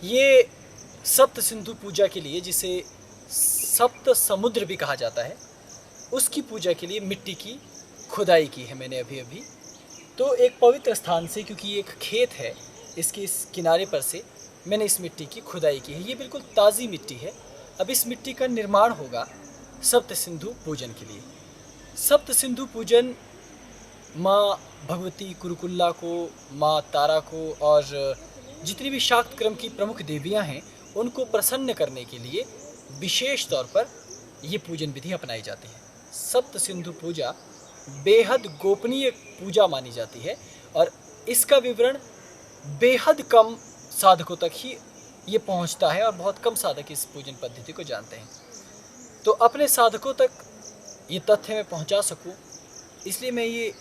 ये सप्त सिंधु पूजा के लिए, जिसे सप्त समुद्र भी कहा जाता है, उसकी पूजा के लिए मिट्टी की खुदाई की है मैंने अभी अभी। तो एक पवित्र स्थान से, क्योंकि ये एक खेत है, इसके इस किनारे पर से मैंने इस मिट्टी की खुदाई की है। ये बिल्कुल ताज़ी मिट्टी है। अब इस मिट्टी का निर्माण होगा सप्त सिंधु पूजन के लिए। सप्त सिंधु पूजन माँ भगवती कुरुकुल्ला को, माँ तारा को और जितनी भी शाक्त क्रम की प्रमुख देवियाँ हैं उनको प्रसन्न करने के लिए विशेष तौर पर ये पूजन विधि अपनाई जाती है। सप्त सिंधु पूजा बेहद गोपनीय पूजा मानी जाती है और इसका विवरण बेहद कम साधकों तक ही ये पहुंचता है और बहुत कम साधक इस पूजन पद्धति को जानते हैं। तो अपने साधकों तक ये तथ्य मैं पहुंचा सकूं, इसलिए मैं ये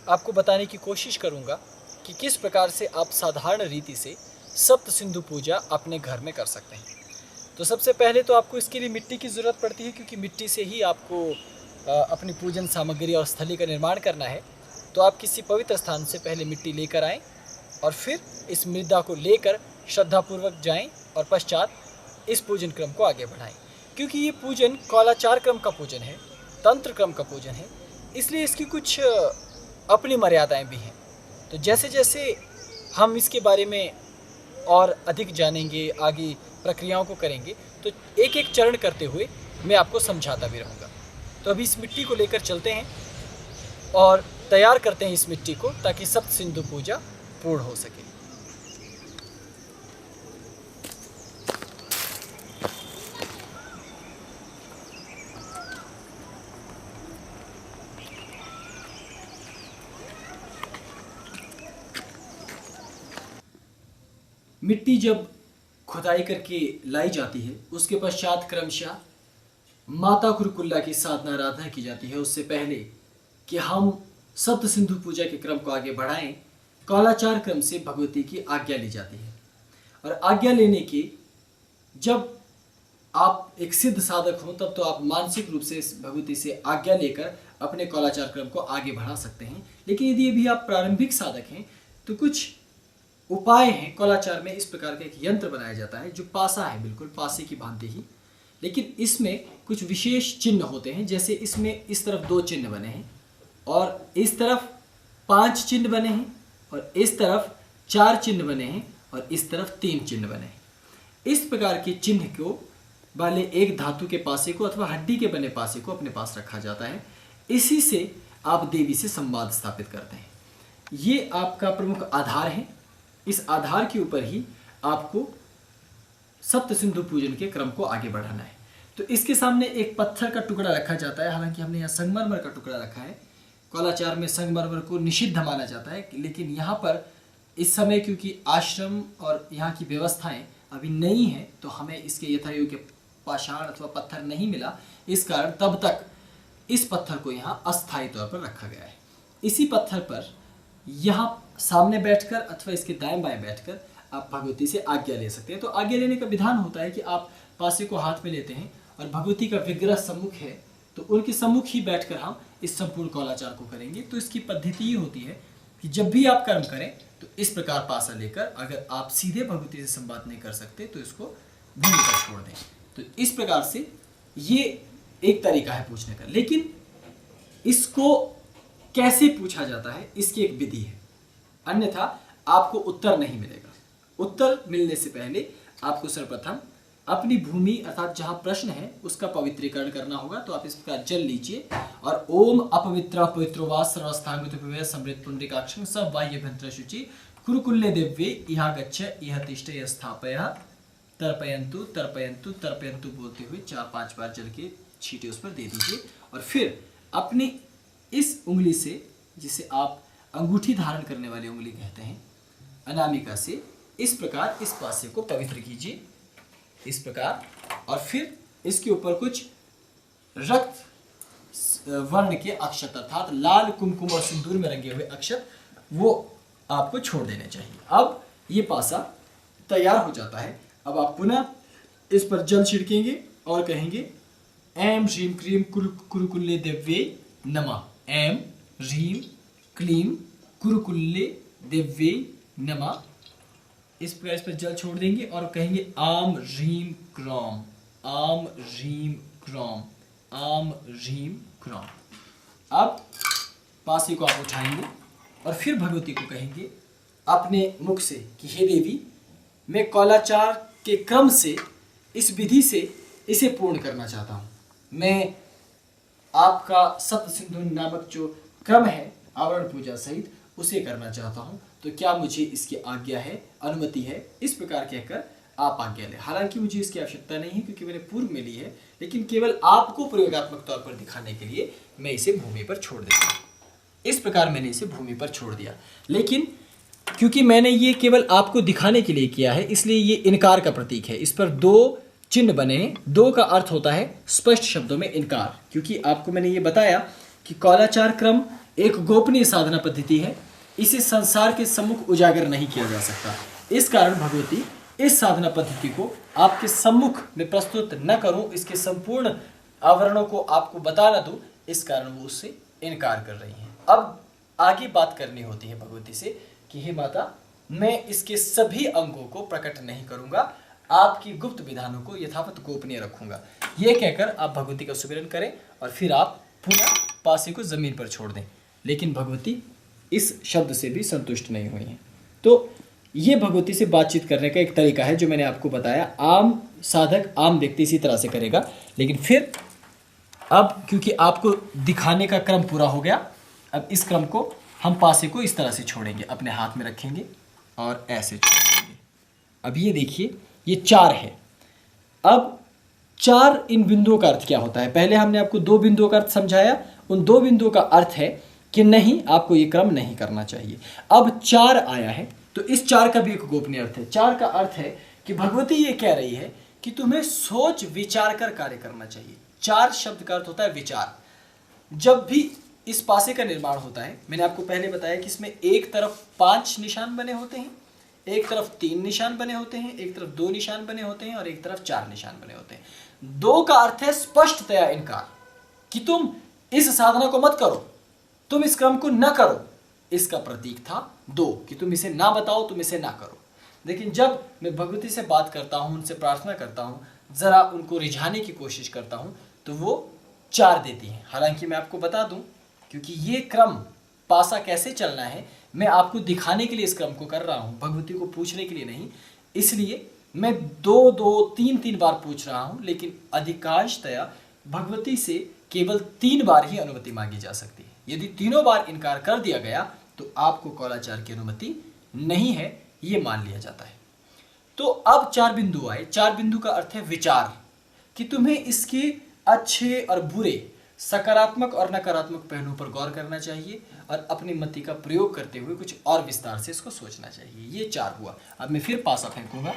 आपको बताने की कोशिश करूंगा कि किस प्रकार से आप साधारण रीति से सप्त सिंधु पूजा अपने घर में कर सकते हैं। तो सबसे पहले तो आपको इसके लिए मिट्टी की ज़रूरत पड़ती है, क्योंकि मिट्टी से ही आपको अपनी पूजन सामग्री और स्थली का निर्माण करना है। तो आप किसी पवित्र स्थान से पहले मिट्टी लेकर आएँ और फिर इस मृदा को लेकर श्रद्धापूर्वक जाएं और पश्चात इस पूजन क्रम को आगे बढ़ाएं। क्योंकि ये पूजन कौलाचार क्रम का पूजन है, तंत्र क्रम का पूजन है, इसलिए इसकी कुछ अपनी मर्यादाएं भी हैं। तो जैसे जैसे हम इसके बारे में और अधिक जानेंगे, आगे प्रक्रियाओं को करेंगे, तो एक एक चरण करते हुए मैं आपको समझाता भी रहूँगा। तो अभी इस मिट्टी को लेकर चलते हैं और तैयार करते हैं इस मिट्टी को, ताकि सप्त सिंधु पूजा पूर्ण हो सके। मिट्टी जब खुदाई करके लाई जाती है, उसके पश्चात क्रमशः माता कुरुकुल्ला की साधना आराधना की जाती है। उससे पहले कि हम सप्त सिंधु पूजा के क्रम को आगे बढ़ाएं, कौलाचार क्रम से भगवती की आज्ञा ली जाती है। और आज्ञा लेने की, जब आप एक सिद्ध साधक हों तब तो आप मानसिक रूप से भगवती से आज्ञा लेकर अपने कौलाचार क्रम को आगे बढ़ा सकते हैं। लेकिन यदि अभी आप प्रारंभिक साधक हैं तो कुछ उपाय हैं। कौलाचार में इस प्रकार का एक यंत्र बनाया जाता है जो पासा है, बिल्कुल पासे की भांति ही, लेकिन इसमें कुछ विशेष चिन्ह होते हैं। जैसे इसमें इस तरफ 2 चिन्ह बने हैं और इस तरफ 5 चिन्ह बने हैं और इस तरफ 4 चिन्ह बने हैं और इस तरफ 3 चिन्ह बने हैं। इस प्रकार के चिन्ह को वाले एक धातु के पासे को अथवा हड्डी के बने पासे को अपने पास रखा जाता है। इसी से आप देवी से संवाद स्थापित करते हैं। ये आपका प्रमुख आधार है। इस आधार के ऊपर ही आपको सप्त सिंधु पूजन के क्रम को आगे बढ़ाना है। तो इसके सामने एक पत्थर का टुकड़ा रखा जाता है। हालांकि हमने यहाँ संगमरमर का टुकड़ा रखा है। कौलाचार में संगमरमर को निषिद्ध माना जाता है, लेकिन यहाँ पर इस समय क्योंकि आश्रम और यहाँ की व्यवस्थाएं अभी नई हैं, तो हमें इसके यथायोग्य पाषाण अथवा पत्थर नहीं मिला। इस कारण तब तक इस पत्थर को यहाँ अस्थायी तौर पर रखा गया है। इसी पत्थर पर यहाँ सामने बैठकर अथवा इसके दाएं बाएं बैठकर आप भगवती से आज्ञा ले सकते हैं। तो आज्ञा लेने का विधान होता है कि आप पासे को हाथ में लेते हैं और भगवती का विग्रह सम्मुख है, तो उनके सम्मुख ही बैठकर हम इस संपूर्ण कौलाचार को करेंगे। तो इसकी पद्धति ये होती है कि जब भी आप कर्म करें तो इस प्रकार पासा लेकर, अगर आप सीधे भगवती से संवाद नहीं कर सकते तो इसको भूमि पर छोड़ दें। तो इस प्रकार से ये एक तरीका है पूछने का। लेकिन इसको कैसे पूछा जाता है, इसकी एक विधि है, अन्यथा आपको उत्तर नहीं मिलेगा। उत्तर मिलने से पहले आपको सर्वप्रथम अपनी भूमि अर्थात जहां प्रश्न है उसका पवित्रीकरण करना होगा। तो आप इस प्रकार जल लीजिए और ओम अपवित्र पवित्रो वा सर्वस्थांगित समृत पुंडरीकाक्षं सब बाह्यभ्यंतर शुचि कुरुकुल्ले दिव्ये इहा गच्छ इह तिष्ठ यह स्थापय तर्पयन्तु तर्पयन्तु तर्पयन्तु बोलते हुए 4-5 बार जल के छींटे उस पर दे दीजिए। और फिर अपनी इस उंगली से, जिसे आप अंगूठी धारण करने वाली उंगली कहते हैं, अनामिका से इस प्रकार इस पासे को पवित्र कीजिए, इस प्रकार। और फिर इसके ऊपर कुछ रक्त वर्ण के अक्षत अर्थात लाल कुमकुम और सिंदूर में रंगे हुए अक्षत वो आपको छोड़ देने चाहिए। अब ये पासा तैयार हो जाता है। अब आप पुनः इस पर जल छिड़केंगे और कहेंगे ऐं ह्रीं क्लीं कुरुकुल्ले दिव्ये नमः। ऐं ह्रीं क्लीं कुरुकुल्ले दिव्ये नमः। इस प्रकार इस पर जल छोड़ देंगे और कहेंगे आम ह्रीम क्रोम, आम ह्रीम क्रोम, आम ह्रीम क्रोम। अब पासे को आप उठाएंगे और फिर भगवती को कहेंगे अपने मुख से कि हे देवी, मैं कौलाचार के क्रम से, इस विधि से इसे पूर्ण करना चाहता हूँ। मैं आपका सप्त सिंधु नामक जो क्रम है आवरण पूजा सहित उसे करना चाहता हूँ, तो क्या मुझे इसकी आज्ञा है, अनुमति है? इस प्रकार कहकर आप आज्ञा लें। हालांकि मुझे इसकी आवश्यकता नहीं है क्योंकि मैंने पूर्व में ली है, लेकिन केवल आपको प्रयोगात्मक तौर पर दिखाने के लिए मैं इसे भूमि पर छोड़ देता हूँ। इस प्रकार मैंने इसे भूमि पर छोड़ दिया, लेकिन क्योंकि मैंने ये केवल आपको दिखाने के लिए किया है इसलिए ये इनकार का प्रतीक है। इस पर दो चिन्ह बने हैं। दो का अर्थ होता है स्पष्ट शब्दों में इनकार, क्योंकि आपको मैंने ये बताया कि कौलाचार क्रम एक गोपनीय साधना पद्धति है, इसे संसार के सम्मुख उजागर नहीं किया जा सकता। इस कारण भगवती इस साधना पद्धति को आपके सम्मुख में प्रस्तुत न करूं, इसके संपूर्ण आवरणों को आपको बता न दूं, इस कारण वो उससे इनकार कर रही हैं। अब आगे बात करनी होती है भगवती से कि हे माता, मैं इसके सभी अंगों को प्रकट नहीं करूंगा, आपकी गुप्त विधानों को यथावत गोपनीय रखूंगा। ये कहकर आप भगवती का सुमिरन करें और फिर आप पुनः पासे को जमीन पर छोड़ दें। लेकिन भगवती इस शब्द से भी संतुष्ट नहीं हुई हैं। तो ये भगवती से बातचीत करने का एक तरीका है जो मैंने आपको बताया। आम साधक, आम व्यक्ति इसी तरह से करेगा, लेकिन फिर अब क्योंकि आपको दिखाने का क्रम पूरा हो गया, अब इस क्रम को हम पासे को इस तरह से छोड़ेंगे, अपने हाथ में रखेंगे और ऐसे छोड़ देंगे। अब ये देखिए, ये 4 है। अब 4 इन बिंदुओं का अर्थ क्या होता है? पहले हमने आपको 2 बिंदुओं का अर्थ समझाया। उन 2 बिंदुओं का अर्थ है कि नहीं, आपको ये क्रम नहीं करना चाहिए। अब 4 आया है, तो इस 4 का भी एक गोपनीय अर्थ है। 4 का अर्थ है कि भगवती ये कह रही है कि तुम्हें सोच विचार कर कार्य करना चाहिए। 4 शब्द का अर्थ होता है विचार। जब भी इस पासे का निर्माण होता है, मैंने आपको पहले बताया कि इसमें एक तरफ 5 निशान बने होते हैं, एक तरफ 3 निशान बने होते हैं, एक तरफ 2 निशान बने होते हैं और एक तरफ 4 निशान बने होते हैं। 2 का अर्थ है स्पष्टतया इनकार, कि तुम इस साधना को मत करो, तुम इस क्रम को न करो। इसका प्रतीक था 2, कि तुम इसे ना बताओ, तुम इसे ना करो। लेकिन जब मैं भगवती से बात करता हूँ, उनसे प्रार्थना करता हूँ, जरा उनको रिझाने की कोशिश करता हूँ, तो वो 4 देती हैं। हालांकि मैं आपको बता दूं, क्योंकि ये क्रम पासा कैसे चलना है मैं आपको दिखाने के लिए इस क्रम को कर रहा हूँ, भगवती को पूछने के लिए नहीं। इसलिए मैं 2-2, 3-3 बार पूछ रहा हूँ, लेकिन अधिकांशतया भगवती से केवल 3 बार ही अनुमति मांगी जा सकती है। यदि तीनों बार इनकार कर दिया गया तो आपको कौलाचार की अनुमति नहीं है, ये मान लिया जाता है। तो अब 4 बिंदु आए। 4 बिंदु का अर्थ है विचार, कि तुम्हें इसके अच्छे और बुरे, सकारात्मक और नकारात्मक पहलुओं पर गौर करना चाहिए और अपनी मति का प्रयोग करते हुए कुछ और विस्तार से इसको सोचना चाहिए। ये 4 हुआ। अब मैं फिर पासा फेंकूंगा।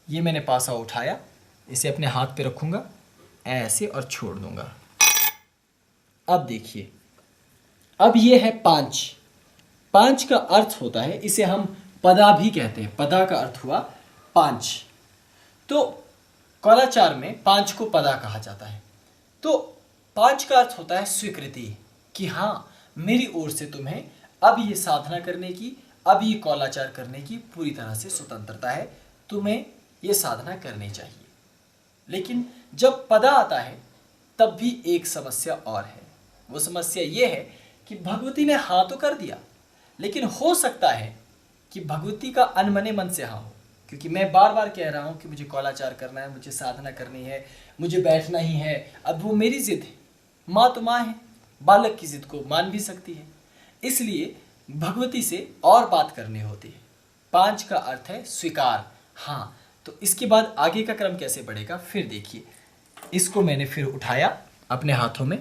ये मैंने पासा उठाया, इसे अपने हाथ पे रखूंगा ऐसे और छोड़ दूंगा। अब देखिए, अब ये है 5। 5 का अर्थ होता है, इसे हम पदा भी कहते हैं। पदा का अर्थ हुआ 5। तो कौलाचार में 5 को पदा कहा जाता है। तो 5 का अर्थ होता है स्वीकृति, कि हाँ, मेरी ओर से तुम्हें अब ये साधना करने की, अब ये कौलाचार करने की पूरी तरह से स्वतंत्रता है, तुम्हें ये साधना करनी चाहिए। लेकिन जब पदा आता है तब भी एक समस्या और है। वो समस्या ये है कि भगवती ने हाँ तो कर दिया, लेकिन हो सकता है कि भगवती का अनमने मन से हाँ हो, क्योंकि मैं बार बार कह रहा हूँ कि मुझे कौलाचार करना है, मुझे साधना करनी है, मुझे बैठना ही है। अब वो मेरी जिद है, माँ तो माँ है, बालक की जिद को मान भी सकती है, इसलिए भगवती से और बात करनी होती है। 5 का अर्थ है स्वीकार, हाँ। तो इसके बाद आगे का क्रम कैसे बढ़ेगा फिर देखिए। इसको मैंने फिर उठाया अपने हाथों में,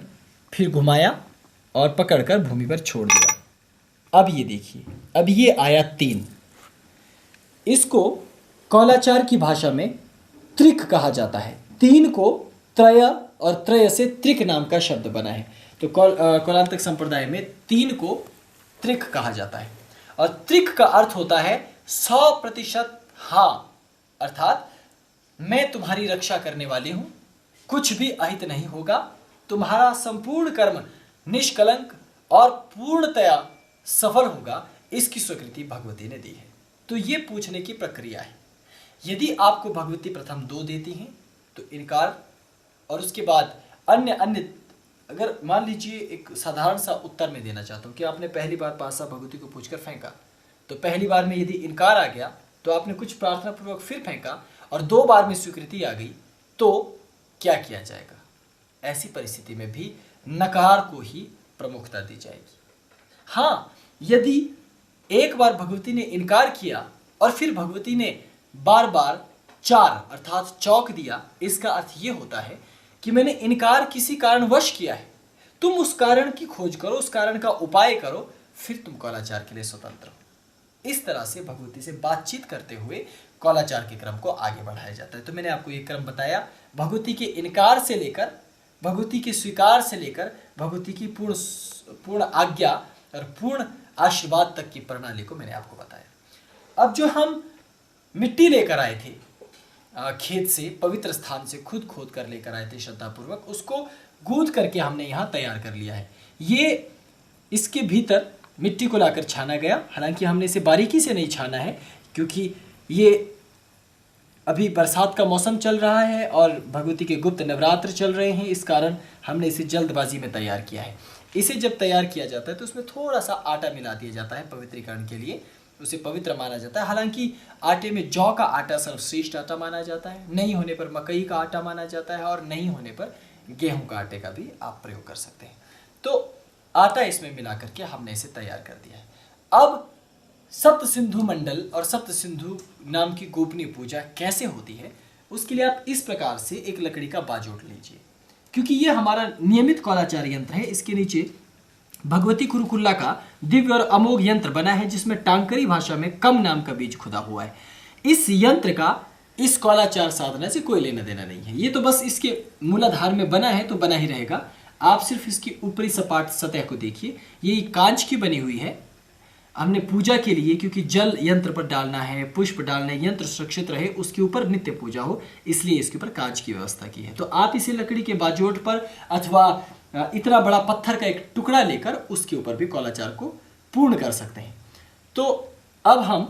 फिर घुमाया और पकड़कर भूमि पर छोड़ दिया। अब ये देखिए, अब ये आया 3। इसको कौलाचार की भाषा में त्रिक कहा जाता है। 3 को त्रय और त्रय से त्रिक नाम का शब्द बना है। तो कौलांतक संप्रदाय में 3 को त्रिक कहा जाता है। और त्रिक का अर्थ होता है 100% हाँ, अर्थात मैं तुम्हारी रक्षा करने वाली हूं, कुछ भी अहित नहीं होगा, तुम्हारा संपूर्ण कर्म निष्कलंक और पूर्णतया सफल होगा, इसकी स्वीकृति भगवती ने दी है। तो ये पूछने की प्रक्रिया है। यदि आपको भगवती प्रथम 2 देती हैं तो इनकार, और उसके बाद अन्य अन्य, अगर मान लीजिए एक साधारण सा उत्तर में देना चाहता हूँ कि आपने पहली बार पासा भगवती को पूछकर फेंका, तो पहली बार में यदि इनकार आ गया तो आपने कुछ प्रार्थना पूर्वक फिर फेंका और 2 बार में स्वीकृति आ गई, तो क्या किया जाएगा? ऐसी परिस्थिति में भी नकार को ही प्रमुखता दी जाएगी। हाँ, यदि एक बार भगवती ने इनकार किया और फिर भगवती ने बार बार 4 अर्थात चौक दिया, इसका अर्थ ये होता है कि मैंने इनकार किसी कारणवश किया है, तुम उस कारण की खोज करो, उस कारण का उपाय करो, फिर तुम कौलाचार के लिए स्वतंत्र हो। इस तरह से भगवती से बातचीत करते हुए कौलाचार के क्रम को आगे बढ़ाया जाता है। तो मैंने आपको ये क्रम बताया, भगवती के इनकार से लेकर, भगवती के स्वीकार से लेकर, भगवती की पूर्ण आज्ञा और पूर्ण आशीर्वाद तक की प्रणाली को मैंने आपको बताया। अब जो हम मिट्टी लेकर आए थे खेत से, पवित्र स्थान से खुद खोद कर लेकर आए थे श्रद्धापूर्वक, उसको गूंथ करके हमने यहाँ तैयार कर लिया है। ये इसके भीतर मिट्टी को लाकर छाना गया, हालांकि हमने इसे बारीकी से नहीं छाना है क्योंकि ये अभी बरसात का मौसम चल रहा है और भगवती के गुप्त नवरात्र चल रहे हैं, इस कारण हमने इसे जल्दबाजी में तैयार किया है। इसे जब तैयार किया जाता है तो उसमें थोड़ा सा आटा मिला दिया जाता है पवित्रीकरण के लिए, उसे पवित्र माना जाता है। हालांकि आटे में जौ का आटा सर्वश्रेष्ठ आटा माना जाता है, नहीं होने पर मकई का आटा माना जाता है और नहीं होने पर गेहूं का आटे का भी आप प्रयोग कर सकते हैं। तो आटा इसमें मिला करके हमने इसे तैयार कर दिया है। अब सप्त सिंधु मंडल और सप्त सिंधु नाम की गोपनीय पूजा कैसे होती है, उसके लिए आप इस प्रकार से एक लकड़ी का बाजोट लीजिए, क्योंकि ये हमारा नियमित कौलाचार यंत्र है। इसके नीचे भगवती कुरुकुल्ला का दिव्य और अमोघ यंत्र बना है जिसमें टांकरी भाषा में कम नाम का बीज खुदा हुआ है। इस यंत्र का इस कौलाचार साधना से कोई लेना देना नहीं है, ये तो बस इसके मूलाधार में बना है तो बना ही रहेगा। आप सिर्फ इसकी ऊपरी सपाट सतह को देखिए, ये कांच की बनी हुई है। हमने पूजा के लिए, क्योंकि जल यंत्र पर डालना है, पुष्प डालना है, यंत्र सुरक्षित रहे, उसके ऊपर नित्य पूजा हो, इसलिए इसके ऊपर कांच की व्यवस्था की है। तो आप इसे लकड़ी के बाजोट पर अथवा इतना बड़ा पत्थर का एक टुकड़ा लेकर उसके ऊपर भी कौलाचार को पूर्ण कर सकते हैं। तो अब हम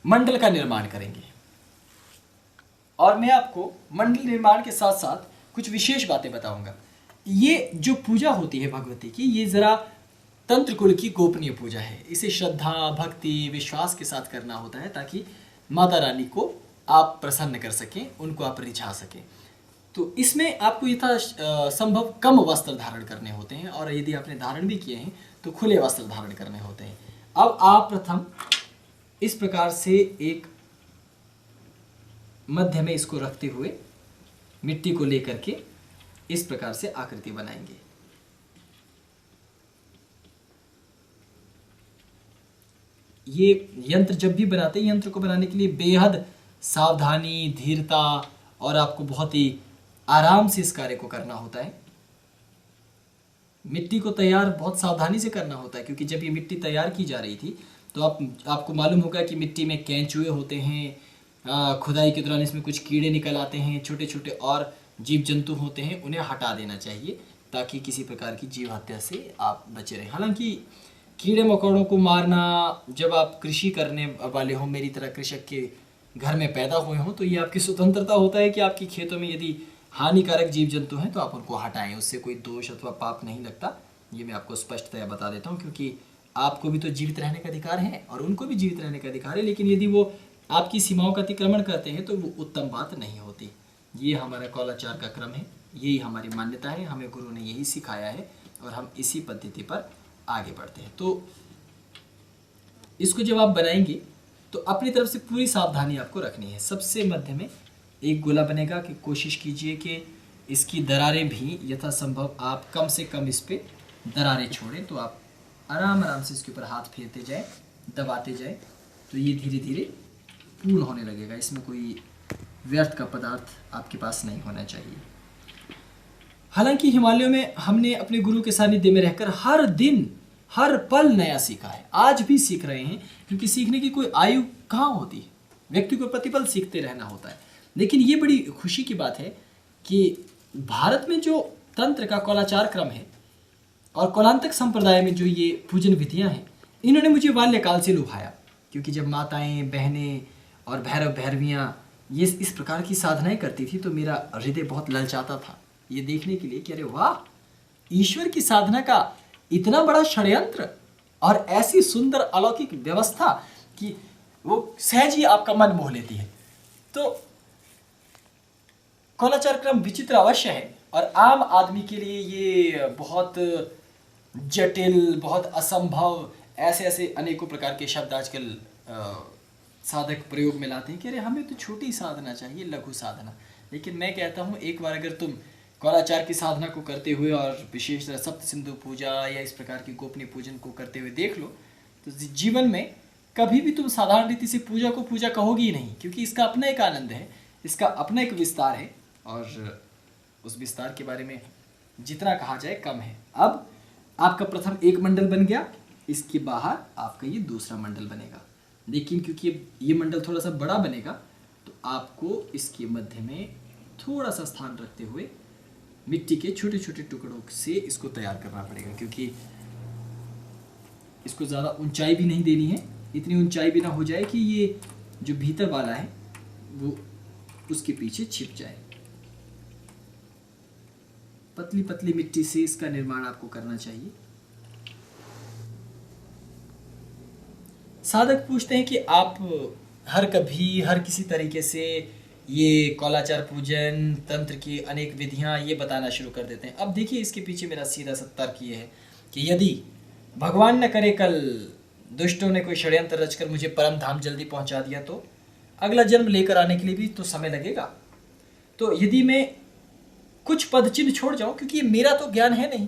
मंडल का निर्माण करेंगे और मैं आपको मंडल निर्माण के साथ साथ कुछ विशेष बातें बताऊंगा। ये जो पूजा होती है भगवती की, ये जरा तंत्र कुल की गोपनीय पूजा है। इसे श्रद्धा, भक्ति, विश्वास के साथ करना होता है ताकि माता रानी को आप प्रसन्न कर सकें, उनको आप रिझा सकें। तो इसमें आपको यथा संभव कम वस्त्र धारण करने होते हैं और यदि आपने धारण भी किए हैं तो खुले वस्त्र धारण करने होते हैं। अब आप प्रथम इस प्रकार से एक मध्य में इसको रखते हुए मिट्टी को लेकर के इस प्रकार से आकृति बनाएंगे। ये यंत्र जब भी बनाते हैं, यंत्र को बनाने के लिए बेहद सावधानी, धीरता और आपको बहुत ही आराम से इस कार्य को करना होता है। मिट्टी को तैयार बहुत सावधानी से करना होता है, क्योंकि जब ये मिट्टी तैयार की जा रही थी तो आपको मालूम होगा कि मिट्टी में केंचुए होते हैं, खुदाई के दौरान इसमें कुछ कीड़े निकल आते हैं, छोटे छोटे और जीव जंतु होते हैं, उन्हें हटा देना चाहिए ताकि किसी प्रकार की जीव हत्या से आप बचे रहें। हालांकि कीड़े मकोड़ों को मारना, जब आप कृषि करने वाले हो, मेरी तरह कृषक के घर में पैदा हुए हों, तो ये आपकी स्वतंत्रता होता है कि आपकी खेतों में यदि हानिकारक जीव जंतु हैं तो आप उनको हटाएं, उससे कोई दोष अथवा पाप नहीं लगता। ये मैं आपको स्पष्टतया बता देता हूँ, क्योंकि आपको भी तो जीवित रहने का अधिकार है और उनको भी जीवित रहने का अधिकार है, लेकिन यदि वो आपकी सीमाओं का अतिक्रमण करते हैं तो वो उत्तम बात नहीं होती। ये हमारा कौलाचार का क्रम है, यही हमारी मान्यता है, हमें गुरु ने यही सिखाया है और हम इसी पद्धति पर आगे बढ़ते हैं। तो इसको जब आप बनाएंगे तो अपनी तरफ से पूरी सावधानी आपको रखनी है। सबसे मध्य में एक गोला बनेगा कि कोशिश कीजिए कि इसकी दरारें भी यथासंभव आप कम से कम इस पर दरारें छोड़ें। तो आप आराम आराम से इसके ऊपर हाथ फेरते जाए, दबाते जाए, तो ये धीरे धीरे पूर्ण होने लगेगा। इसमें कोई व्यर्थ का पदार्थ आपके पास नहीं होना चाहिए। हालांकि हिमालयों में हमने अपने गुरु के सानिध्य में रहकर हर दिन हर पल नया सीखा है, आज भी सीख रहे हैं, क्योंकि सीखने की कोई आयु कहाँ होती है, व्यक्ति को प्रतिपल सीखते रहना होता है। लेकिन ये बड़ी खुशी की बात है कि भारत में जो तंत्र का कौलाचार क्रम है और कौलांतक संप्रदाय में जो ये पूजन विधियाँ हैं, इन्होंने मुझे बाल्यकाल से लुभाया, क्योंकि जब माताएं, बहनें और भैरव भैरवियाँ ये इस प्रकार की साधनाएं करती थी तो मेरा हृदय बहुत ललचाता था ये देखने के लिए कि अरे वाह, ईश्वर की साधना का इतना बड़ा षड्यंत्र और ऐसी सुंदर अलौकिक व्यवस्था कि वो सहज ही आपका मन मोह लेती है। तो कौलाचार क्रम विचित्र अवश्य है और आम आदमी के लिए ये बहुत जटिल, बहुत असंभव, ऐसे ऐसे अनेकों प्रकार के शब्द आजकल साधक प्रयोग में लाते हैं कि अरे हमें तो छोटी साधना चाहिए, लघु साधना। लेकिन मैं कहता हूँ एक बार अगर तुम कौलाचार की साधना को करते हुए और विशेषतः सप्त सिंधु पूजा या इस प्रकार की गोपनीय पूजन को करते हुए देख लो तो जीवन में कभी भी तुम साधारण रीति से पूजा को पूजा कहोगी ही नहीं, क्योंकि इसका अपना एक आनंद है, इसका अपना एक विस्तार है और उस विस्तार के बारे में जितना कहा जाए कम है। अब आपका प्रथम एक मंडल बन गया, इसके बाहर आपका ये दूसरा मंडल बनेगा। लेकिन क्योंकि ये मंडल थोड़ा सा बड़ा बनेगा तो आपको इसके मध्य में थोड़ा सा स्थान रखते हुए मिट्टी के छोटे छोटे टुकड़ों से इसको तैयार करना पड़ेगा, क्योंकि इसको ज़्यादा ऊंचाई भी नहीं देनी है, इतनी ऊंचाई भी ना हो जाए कि ये जो भीतर वाला है वो उसके पीछे छिप जाए। पतली पतली मिट्टी से इसका निर्माण आपको करना चाहिए। साधक पूछते हैं कि आप हर कभी हर किसी तरीके से ये कौलाचार पूजन तंत्र की अनेक विधियां ये बताना शुरू कर देते हैं। अब देखिए इसके पीछे मेरा सीधा सा तर्क ये है कि यदि भगवान न करे कल दुष्टों ने कोई षड्यंत्र रचकर मुझे परम धाम जल्दी पहुंचा दिया तो अगला जन्म लेकर आने के लिए भी तो समय लगेगा। तो यदि मैं कुछ पद चिन्ह छोड़ जाऊं, क्योंकि ये मेरा तो ज्ञान है नहीं,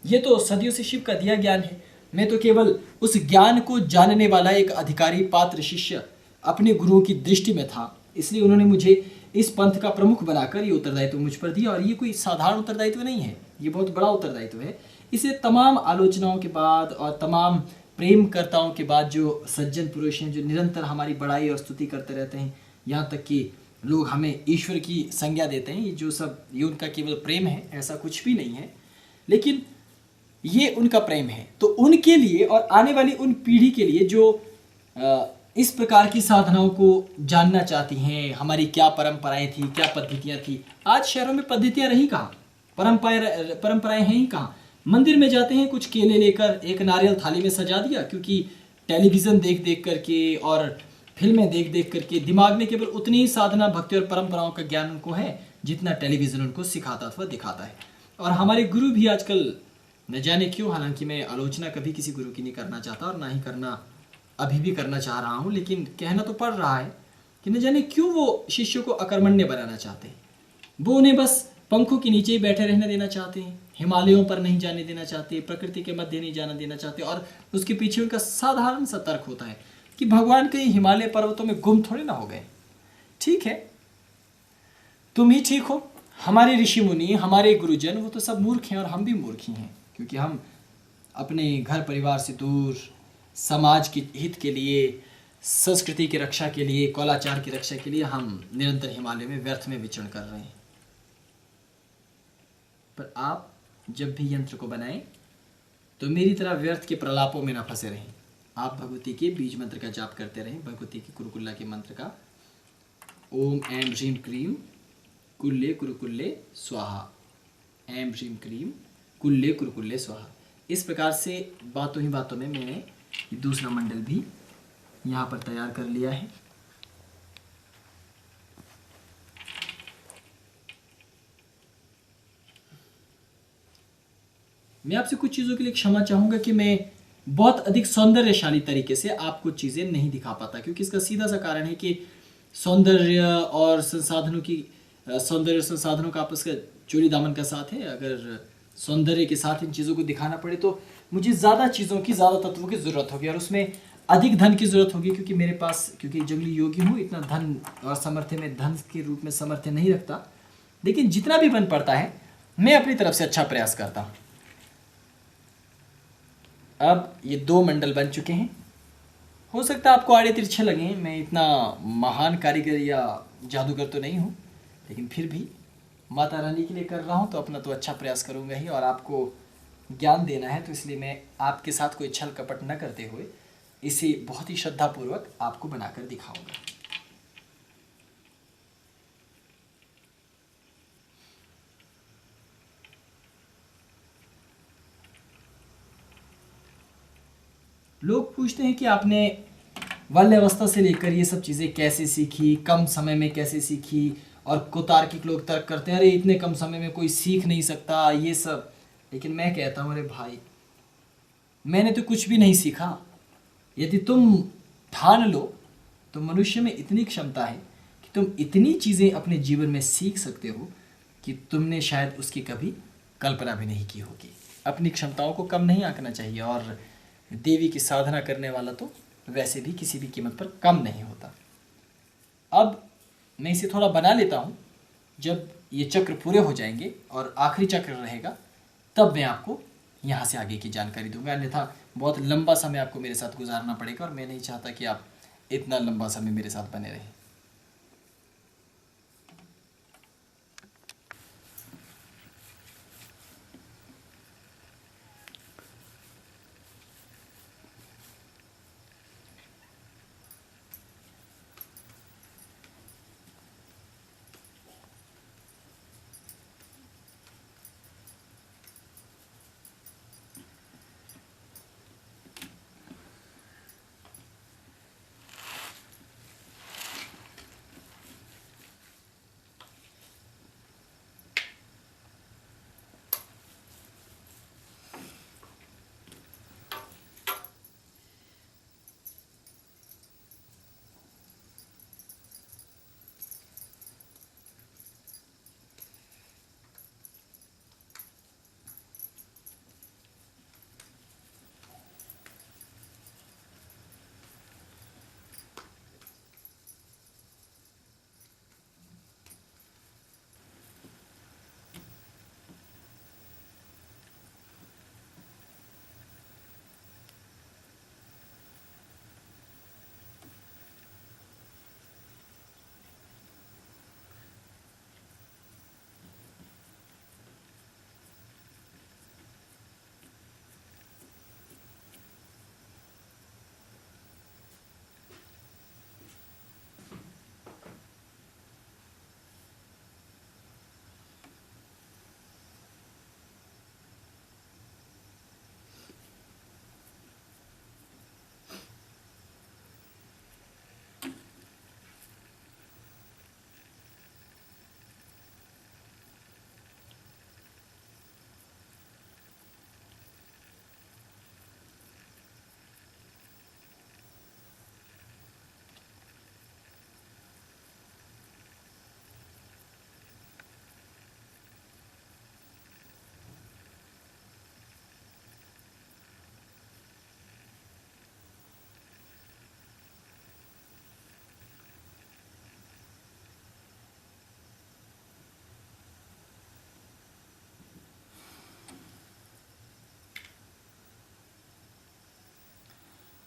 ये तो सदियों से शिव का दिया ज्ञान है, मैं तो केवल उस ज्ञान को जानने वाला एक अधिकारी पात्र शिष्य अपने गुरुओं की दृष्टि में था, इसलिए उन्होंने मुझे इस पंथ का प्रमुख बनाकर ये उत्तरदायित्व मुझ पर दिया। और ये कोई साधारण उत्तरदायित्व नहीं है, ये बहुत बड़ा उत्तरदायित्व है। इसे तमाम आलोचनाओं के बाद और तमाम प्रेमकर्ताओं के बाद जो सज्जन पुरुष हैं जो निरंतर हमारी बड़ाई और स्तुति करते रहते हैं, यहाँ तक कि लोग हमें ईश्वर की संज्ञा देते हैं, ये जो सब ये उनका केवल प्रेम है, ऐसा कुछ भी नहीं है, लेकिन ये उनका प्रेम है। तो उनके लिए और आने वाली उन पीढ़ी के लिए जो इस प्रकार की साधनाओं को जानना चाहती हैं, हमारी क्या परंपराएं थी, क्या पद्धतियां थी। आज शहरों में पद्धतियां रही कहाँ, परंपराएं हैं ही कहाँ। मंदिर में जाते हैं, कुछ केले लेकर एक नारियल थाली में सजा दिया, क्योंकि टेलीविज़न देख देख करके और फिल्में देख देख करके दिमाग में केवल उतनी ही साधना, भक्ति और परंपराओं का ज्ञान उनको है जितना टेलीविज़न उनको सिखाता अथवा दिखाता है। और हमारे गुरु भी आजकल न जाने क्यों, हालांकि मैं आलोचना कभी किसी गुरु की नहीं करना चाहता और ना ही करना अभी भी करना चाह रहा हूँ, लेकिन कहना तो पड़ रहा है कि न जाने क्यों वो शिष्यों को अकर्मण्य बनाना चाहते हैं। वो उन्हें बस पंखों के नीचे ही बैठे रहने देना चाहते हैं, हिमालयों पर नहीं जाने देना चाहते, प्रकृति के मध्य नहीं जाने देना चाहते। और उसके पीछे उनका साधारण सा तर्क होता है कि भगवान कहीं हिमालय पर्वतों में गुम थोड़े ना हो गए। ठीक है, तुम ही ठीक हो, हमारे ऋषि मुनि, हमारे गुरुजन, वो तो सब मूर्ख हैं और हम भी मूर्ख ही हैं, क्योंकि हम अपने घर परिवार से दूर समाज के हित के लिए, संस्कृति की रक्षा के लिए, कौलाचार की रक्षा के लिए हम निरंतर हिमालय में व्यर्थ में विचरण कर रहे हैं। पर आप जब भी यंत्र को बनाएं तो मेरी तरह व्यर्थ के प्रलापों में ना फंसे रहें। आप भगवती के बीज मंत्र का जाप करते रहें, भगवती के कुरुकुल्ला के मंत्र का, ओम ऐं ह्रीं क्रीं कुल्ले कुरुकुल्ले स्वाहा, ऐं ह्रीं क्रीं कुल्ले कुरुकुल्ले स्वाहा। इस प्रकार से बातों ही बातों में मैंने दूसरा मंडल भी यहाँ पर तैयार कर लिया है। मैं आपसे कुछ चीज़ों के लिए क्षमा चाहूँगा कि मैं बहुत अधिक सौंदर्यशाली तरीके से आपको चीज़ें नहीं दिखा पाता, क्योंकि इसका सीधा सा कारण है कि सौंदर्य और सौंदर्य संसाधनों का आपस का चोरी दामन का साथ है। अगर सौंदर्य के साथ इन चीज़ों को दिखाना पड़े तो मुझे ज़्यादा चीज़ों की, ज़्यादा तत्वों की ज़रूरत होगी और उसमें अधिक धन की ज़रूरत होगी, क्योंकि मेरे पास, क्योंकि जंगली योगी हूँ, इतना धन और सामर्थ्य में धन के रूप में सामर्थ्य नहीं रखता। लेकिन जितना भी बन पड़ता है मैं अपनी तरफ से अच्छा प्रयास करता हूँ। अब ये 2 मंडल बन चुके हैं। हो सकता है आपको आड़े तिरछे लगे, मैं इतना महान कारीगर या जादूगर तो नहीं हूँ, लेकिन फिर भी माता रानी के लिए कर रहा हूँ तो अपना तो अच्छा प्रयास करूँगा ही, और आपको ज्ञान देना है, तो इसलिए मैं आपके साथ कोई छल कपट न करते हुए इसे बहुत ही श्रद्धापूर्वक आपको बनाकर दिखाऊंगा। लोग पूछते हैं कि आपने बाल्यावस्था से लेकर ये सब चीज़ें कैसे सीखी, कम समय में कैसे सीखी, और कुतार्किक लोग तर्क करते हैं अरे इतने कम समय में कोई सीख नहीं सकता ये सब। लेकिन मैं कहता हूँ अरे भाई, मैंने तो कुछ भी नहीं सीखा। यदि तुम ठान लो तो मनुष्य में इतनी क्षमता है कि तुम इतनी चीज़ें अपने जीवन में सीख सकते हो कि तुमने शायद उसकी कभी कल्पना भी नहीं की होगी। अपनी क्षमताओं को कम नहीं आंकना चाहिए, और देवी की साधना करने वाला तो वैसे भी किसी भी कीमत पर कम नहीं होता। अब मैं इसे थोड़ा बना लेता हूँ। जब ये चक्र पूरे हो जाएंगे और आखिरी चक्र रहेगा तब मैं आपको यहाँ से आगे की जानकारी दूंगा, अन्यथा बहुत लंबा समय आपको मेरे साथ गुजारना पड़ेगा और मैं नहीं चाहता कि आप इतना लंबा समय मेरे साथ बने रहें।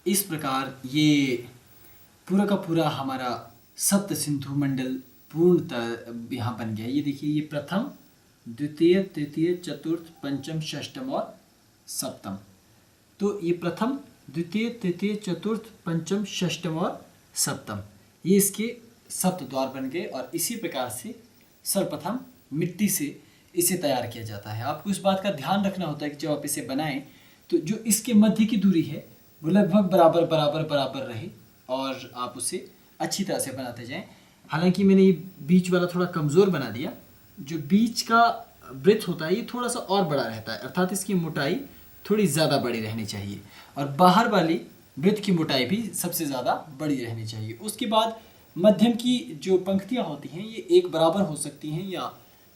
इस प्रकार ये पूरा का पूरा हमारा सप्त सिंधु मंडल पूर्णतः यहाँ बन गया। ये देखिए, ये प्रथम, द्वितीय, तृतीय, चतुर्थ, पंचम, षष्ठम और सप्तम। तो ये प्रथम, द्वितीय, तृतीय, चतुर्थ, पंचम, षष्ठम और सप्तम, ये इसके सप्त द्वार बन गए। और इसी प्रकार से सर्वप्रथम मिट्टी से इसे तैयार किया जाता है। आपको इस बात का ध्यान रखना होता है कि जब आप इसे बनाएं तो जो इसके मध्य की दूरी है वो लगभग बराबर बराबर बराबर रहे और आप उसे अच्छी तरह से बनाते जाएं। हालांकि मैंने ये बीच वाला थोड़ा कमज़ोर बना दिया। जो बीच का ब्रेथ होता है ये थोड़ा सा और बड़ा रहता है, अर्थात इसकी मोटाई थोड़ी ज़्यादा बड़ी रहनी चाहिए, और बाहर वाली ब्रेथ की मोटाई भी सबसे ज़्यादा बड़ी रहनी चाहिए। उसके बाद मध्यम की जो पंक्तियाँ होती हैं ये एक बराबर हो सकती हैं, या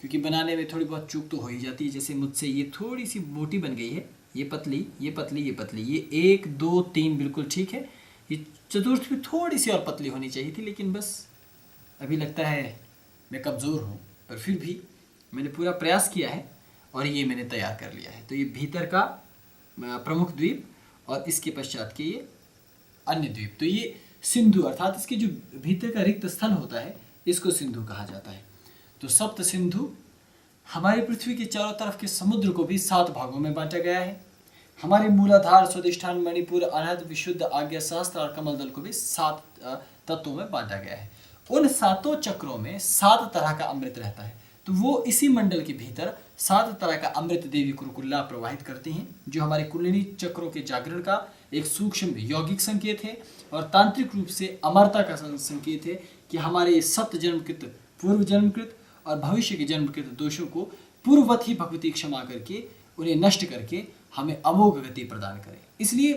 क्योंकि बनाने में थोड़ी बहुत चूक तो हो ही जाती है। जैसे मुझसे ये थोड़ी सी मोटी बन गई है, ये पतली, ये पतली, ये पतली, ये 1 2 3 बिल्कुल ठीक है। ये चतुर्थ भी थोड़ी सी और पतली होनी चाहिए थी, लेकिन बस अभी लगता है मैं कमज़ोर हूँ, पर फिर भी मैंने पूरा प्रयास किया है और ये मैंने तैयार कर लिया है। तो ये भीतर का प्रमुख द्वीप और इसके पश्चात के ये अन्य द्वीप। तो ये सिंधु, अर्थात इसके जो भीतर का रिक्त स्थल होता है इसको सिंधु कहा जाता है। तो सप्त सिंधु हमारी पृथ्वी के चारों तरफ के समुद्र को भी 7 भागों में बांटा गया है। हमारे मूलाधार, स्वादिष्ठान, मणिपुर, अनहद, विशुद्ध, आज्ञा, सहस्त्र और कमल दल को भी 7 तत्वों में बांटा गया है। उन 7 चक्रों में 7 तरह का अमृत रहता है। तो वो इसी मंडल के भीतर 7 तरह का अमृत देवी कुरुकुल्ला प्रवाहित करती हैं, जो हमारे कुंडलिनी चक्रों के जागरण का एक सूक्ष्म यौगिक संकेत है और तांत्रिक रूप से अमरता का संकेत है कि हमारे सप्त जन्मकृत, पूर्व जन्मकृत और भविष्य के जन्मकृत दोषों को पूर्ववत ही भगवती क्षमा करके उन्हें नष्ट करके हमें अमोघ गति प्रदान करें। इसलिए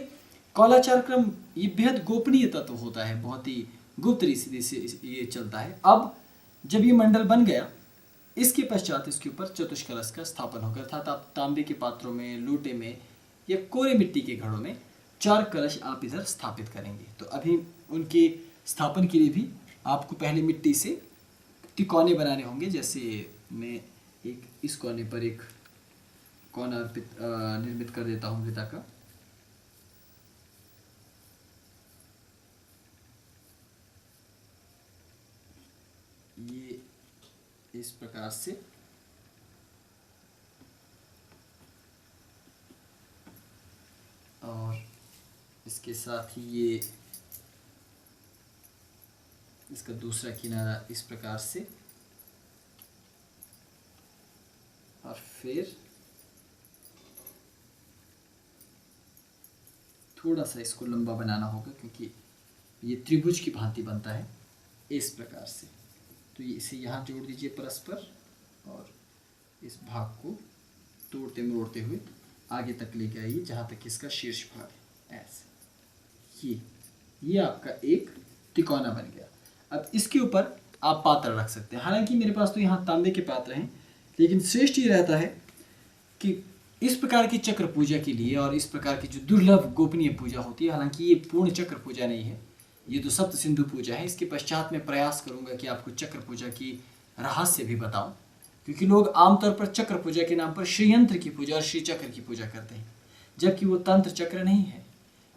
कौलाचार क्रम ये बेहद गोपनीय तत्व होता है, बहुत ही गुप्त रीति से ये चलता है। अब जब ये मंडल बन गया, इसके पश्चात इसके ऊपर चतुष्कलश का स्थापन होगा, अर्थात आप तांबे के पात्रों में, लोटे में या कोरे मिट्टी के घड़ों में 4 कलश आप इधर स्थापित करेंगे। तो अभी उनके स्थापन के लिए भी आपको पहले मिट्टी से तिकोने बनाने होंगे। जैसे मैं एक इस कोने पर एक कोना निर्मित कर देता हूँ वृत्ता का। ये इस प्रकार से और इसके साथ ही ये इसका दूसरा किनारा इस प्रकार से, और फिर थोड़ा सा इसको लंबा बनाना होगा क्योंकि ये त्रिभुज की भांति बनता है इस प्रकार से। तो ये इसे यहाँ जोड़ दीजिए परस्पर और इस भाग को तोड़ते मरोड़ते हुए आगे तक लेके आइए जहाँ तक इसका शीर्ष भाग है। ऐसे ये आपका एक तिकोना बन गया। अब इसके ऊपर आप पात्र रख सकते हैं। हालांकि मेरे पास तो यहाँ तांबे के पात्र हैं, लेकिन श्रेष्ठ ये रहता है कि इस प्रकार की चक्र पूजा के लिए और इस प्रकार की जो दुर्लभ गोपनीय पूजा होती है, हालांकि ये पूर्ण चक्र पूजा नहीं है, ये तो सप्त सिंधु पूजा है। इसके पश्चात मैं प्रयास करूंगा कि आपको चक्र पूजा की रहस्य भी बताऊं, क्योंकि लोग आमतौर पर चक्र पूजा के नाम पर श्रीयंत्र की पूजा और श्री चक्र की पूजा करते हैं, जबकि वो तंत्र चक्र नहीं है।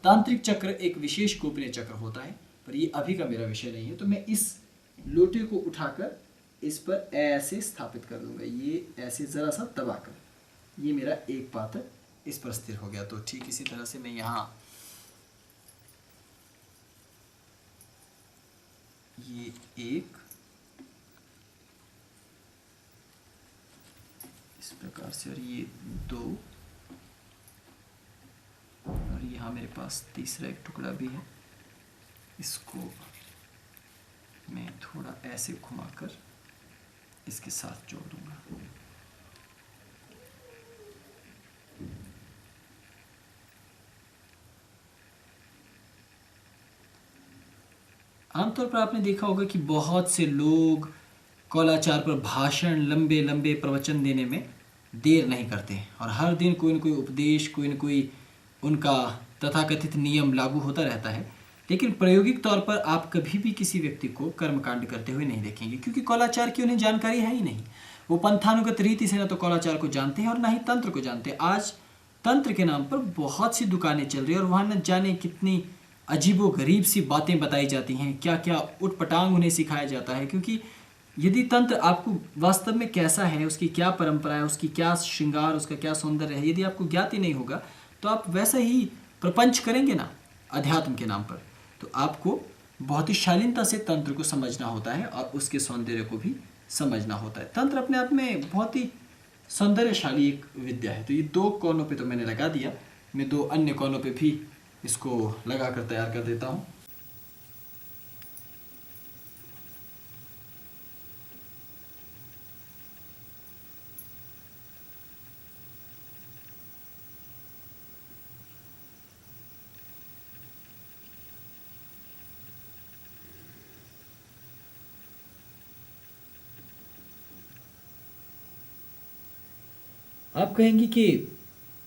तांत्रिक चक्र एक विशेष गोपनीय चक्र होता है, पर ये अभी का मेरा विषय नहीं है। तो मैं इस लोटे को उठाकर इस पर ऐसे स्थापित कर दूंगा, ये ऐसे ज़रा सा दबाकर, ये मेरा एक पात्र इस पर स्थिर हो गया। तो ठीक इसी तरह से मैं यहाँ ये एक इस प्रकार से और ये 2 और यहाँ मेरे पास तीसरा एक टुकड़ा भी है, इसको मैं थोड़ा ऐसे घुमाकर इसके साथ जोड़ दूंगा। आमतौर पर आपने देखा होगा कि बहुत से लोग कौलाचार पर भाषण, लंबे लंबे प्रवचन देने में देर नहीं करते और हर दिन कोई न कोई उपदेश, कोई न कोई उनका तथाकथित नियम लागू होता रहता है। लेकिन प्रायोगिक तौर पर आप कभी भी किसी व्यक्ति को कर्मकांड करते हुए नहीं देखेंगे, क्योंकि कौलाचार की उन्हें जानकारी है ही नहीं। वो पंथानुगत रीति से न तो कौलाचार को जानते हैं और ना ही तंत्र को जानते हैं। आज तंत्र के नाम पर बहुत सी दुकानें चल रही है और वहाँ न जाने कितनी अजीबो गरीब सी बातें बताई जाती हैं, क्या क्या उटपटांग उन्हें सिखाया जाता है। क्योंकि यदि तंत्र आपको वास्तव में कैसा है, उसकी क्या परंपरा है, उसकी क्या श्रृंगार, उसका क्या सौंदर्य है, यदि आपको ज्ञात ही नहीं होगा तो आप वैसा ही प्रपंच करेंगे ना अध्यात्म के नाम पर। तो आपको बहुत ही शालीनता से तंत्र को समझना होता है और उसके सौंदर्य को भी समझना होता है। तंत्र अपने आप में बहुत ही सौंदर्यशाली एक विद्या है। तो ये 2 कोनों पे तो मैंने लगा दिया, मैं 2 अन्य कोनों पे भी इसको लगा कर तैयार कर देता हूँ। आप कहेंगे कि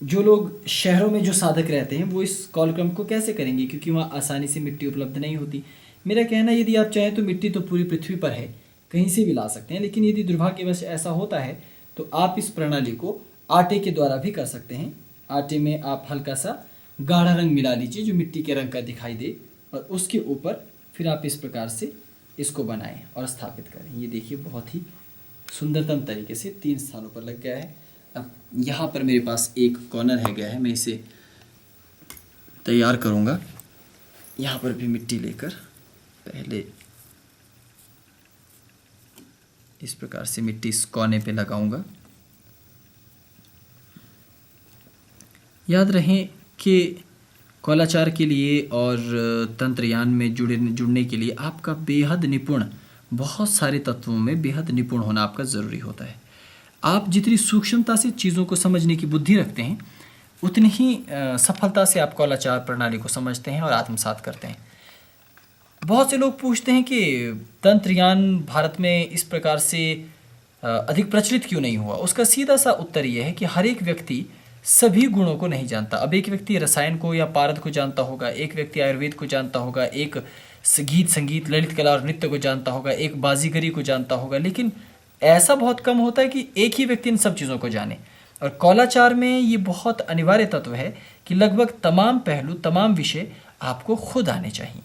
जो लोग शहरों में जो साधक रहते हैं वो इस कॉलक्रम को कैसे करेंगे, क्योंकि वहाँ आसानी से मिट्टी उपलब्ध नहीं होती। मेरा कहना है यदि आप चाहें तो मिट्टी तो पूरी पृथ्वी पर है, कहीं से भी ला सकते हैं, लेकिन यदि दुर्भाग्यवश ऐसा होता है तो आप इस प्रणाली को आटे के द्वारा भी कर सकते हैं। आटे में आप हल्का सा गाढ़ा रंग मिला लीजिए जो मिट्टी के रंग का दिखाई दे, और उसके ऊपर फिर आप इस प्रकार से इसको बनाएं और स्थापित करें। ये देखिए बहुत ही सुंदरतम तरीके से 3 स्थानों पर लग गया है। अब यहाँ पर मेरे पास एक कॉर्नर है गया है, मैं इसे तैयार करूँगा। यहाँ पर भी मिट्टी लेकर पहले इस प्रकार से मिट्टी इस कोने पे लगाऊंगा। याद रहे कि कौलाचार के लिए और तंत्रयान में जुड़ने के लिए आपका बेहद निपुण, बहुत सारे तत्वों में बेहद निपुण होना आपका ज़रूरी होता है। आप जितनी सूक्ष्मता से चीज़ों को समझने की बुद्धि रखते हैं, उतनी ही सफलता से आप कौलाचार प्रणाली को समझते हैं और आत्मसात करते हैं। बहुत से लोग पूछते हैं कि तंत्रयान भारत में इस प्रकार से अधिक प्रचलित क्यों नहीं हुआ। उसका सीधा सा उत्तर यह है कि हर एक व्यक्ति सभी गुणों को नहीं जानता। अब एक व्यक्ति रसायन को या पारद को जानता होगा, एक व्यक्ति आयुर्वेद को जानता होगा, एक गीत संगीत ललित कला और नृत्य को जानता होगा, एक बाजीगरी को जानता होगा, लेकिन ऐसा बहुत कम होता है कि एक ही व्यक्ति इन सब चीज़ों को जाने। और कौलाचार में ये बहुत अनिवार्य तत्व है कि लगभग तमाम पहलू, तमाम विषय आपको खुद आने चाहिए।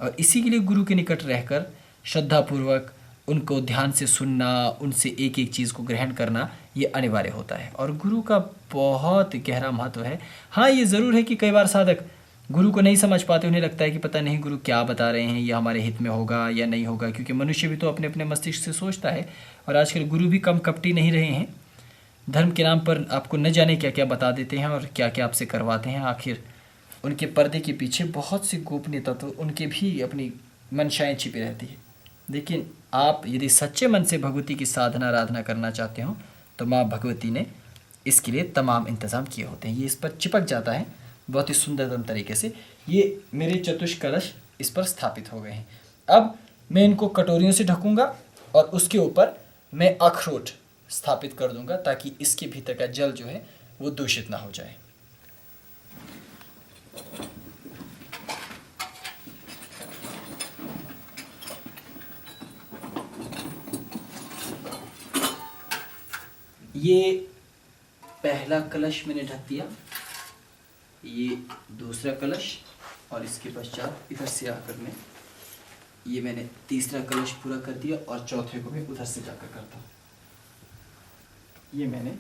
और इसी के लिए गुरु के निकट रहकर श्रद्धापूर्वक उनको ध्यान से सुनना, उनसे एक एक चीज़ को ग्रहण करना, ये अनिवार्य होता है। और गुरु का बहुत गहरा महत्व है। हाँ, ये ज़रूर है कि कई बार साधक गुरु को नहीं समझ पाते। उन्हें लगता है कि पता नहीं गुरु क्या बता रहे हैं, ये हमारे हित में होगा या नहीं होगा, क्योंकि मनुष्य भी तो अपने अपने मस्तिष्क से सोचता है। और आजकल गुरु भी कम कपटी नहीं रहे हैं। धर्म के नाम पर आपको न जाने क्या क्या बता देते हैं और क्या क्या आपसे करवाते हैं। आखिर उनके पर्दे के पीछे बहुत सी गोपनीय तत्व, उनके भी अपनी मंशाएं छिपी रहती है। लेकिन आप यदि सच्चे मन से भगवती की साधना आराधना करना चाहते हो तो माँ भगवती ने इसके लिए तमाम इंतज़ाम किए होते हैं। ये इस पर चिपक जाता है बहुत ही सुंदरतम तरीके से। ये मेरे चतुष कलश इस पर स्थापित हो गए हैं। अब मैं इनको कटोरियों से ढकूंगा और उसके ऊपर मैं अखरोट स्थापित कर दूंगा ताकि इसके भीतर का जल जो है वो दूषित ना हो जाए। ये पहला कलश मैंने ढक दिया, ये दूसरा कलश, और इसके पश्चात इधर से आकर मैंने तीसरा कलश पूरा कर दिया और चौथे को मैं उधर से जाकर करता हूँ। ये मैंने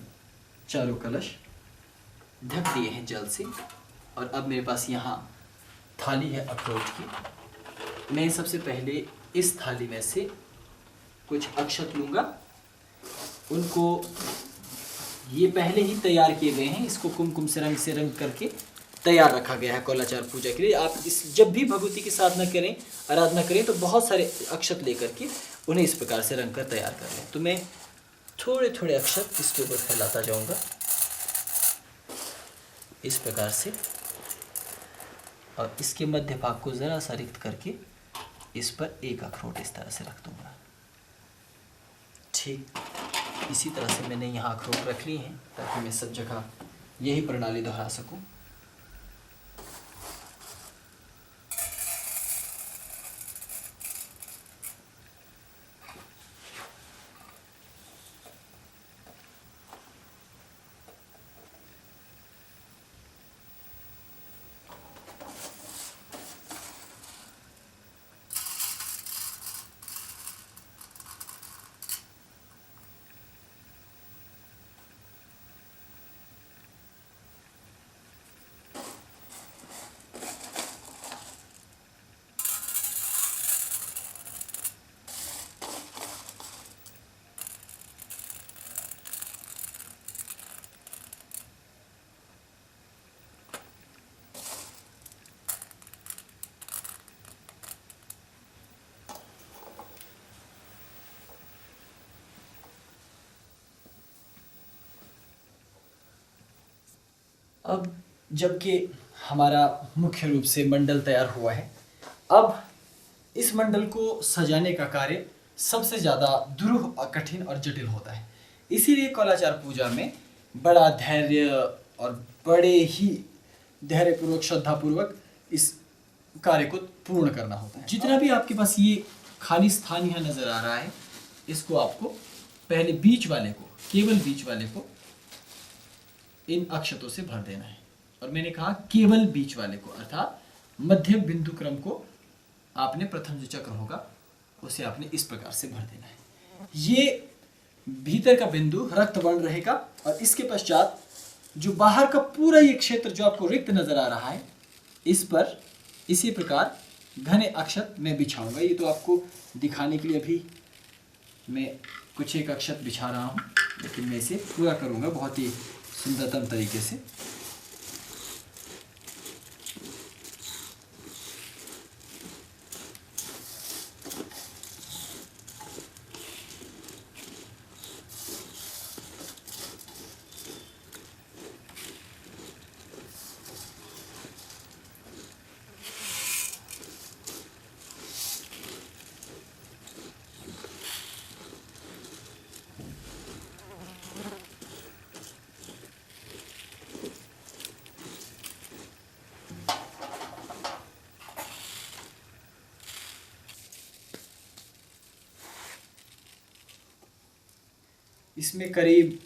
चारों कलश ढक दिए हैं जल से। और अब मेरे पास यहाँ थाली है अखरोट की। मैं सबसे पहले इस थाली में से कुछ अक्षत लूँगा। उनको ये पहले ही तैयार किए गए हैं, इसको कुमकुम से रंग करके तैयार रखा गया है कौलाचार पूजा के लिए। आप इस जब भी भगवती की साधना करें, आराधना करें, तो बहुत सारे अक्षत लेकर के उन्हें इस प्रकार से रंग कर तैयार कर लें। तो मैं थोड़े थोड़े अक्षत इसके ऊपर फैलाता जाऊंगा इस प्रकार से, और इसके मध्य भाग को ज़रा सा रिक्त करके इस पर एक अखरोट इस तरह से रख दूंगा। ठीक इसी तरह से मैंने यहाँ अखरोट रख लिए हैं ताकि मैं सब जगह यही प्रणाली दोहरा सकूं। अब जबकि हमारा मुख्य रूप से मंडल तैयार हुआ है, अब इस मंडल को सजाने का कार्य सबसे ज़्यादा दुरूह, कठिन और जटिल होता है। इसीलिए कौलाचार पूजा में बड़ा धैर्य और बड़े ही धैर्यपूर्वक, श्रद्धापूर्वक इस कार्य को पूर्ण करना होता है। जितना भी आपके पास ये खाली स्थान यहाँ नज़र आ रहा है, इसको आपको पहले बीच वाले को, केवल बीच वाले को इन अक्षतों से भर देना है। और मैंने कहा केवल बीच वाले को, अर्थात मध्य बिंदु क्रम को आपने प्रथम जो चक्र होगा उसे आपने इस प्रकार से भर देना है। ये भीतर का बिंदु रक्त वर्ण रहेगा और इसके पश्चात जो बाहर का पूरा ये क्षेत्र जो आपको रिक्त नजर आ रहा है, इस पर इसी प्रकार घने अक्षत मैं बिछाऊंगा। ये तो आपको दिखाने के लिए अभी मैं कुछ एक अक्षत बिछा रहा हूँ, लेकिन मैं इसे पूरा करूँगा बहुत ही सुंदरतम तरीके से। इसमें करीब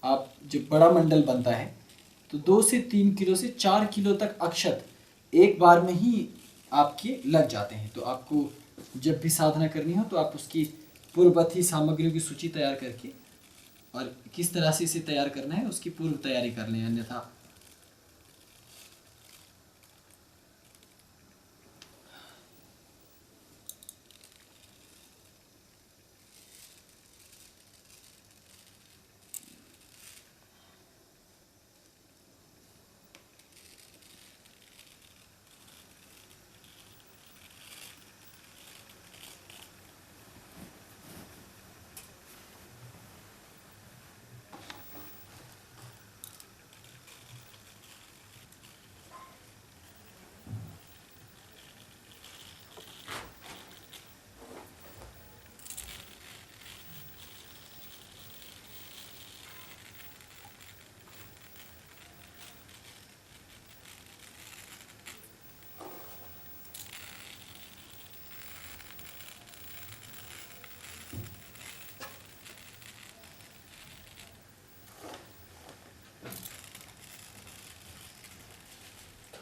आप जब बड़ा मंडल बनता है तो 2 से 3 किलो से 4 किलो तक अक्षत एक बार में ही आपके लग जाते हैं। तो आपको जब भी साधना करनी हो तो आप उसकी पूर्ववर्ती सामग्रियों की सूची तैयार करके और किस तरह से इसे तैयार करना है उसकी पूर्व तैयारी कर लें, अन्यथा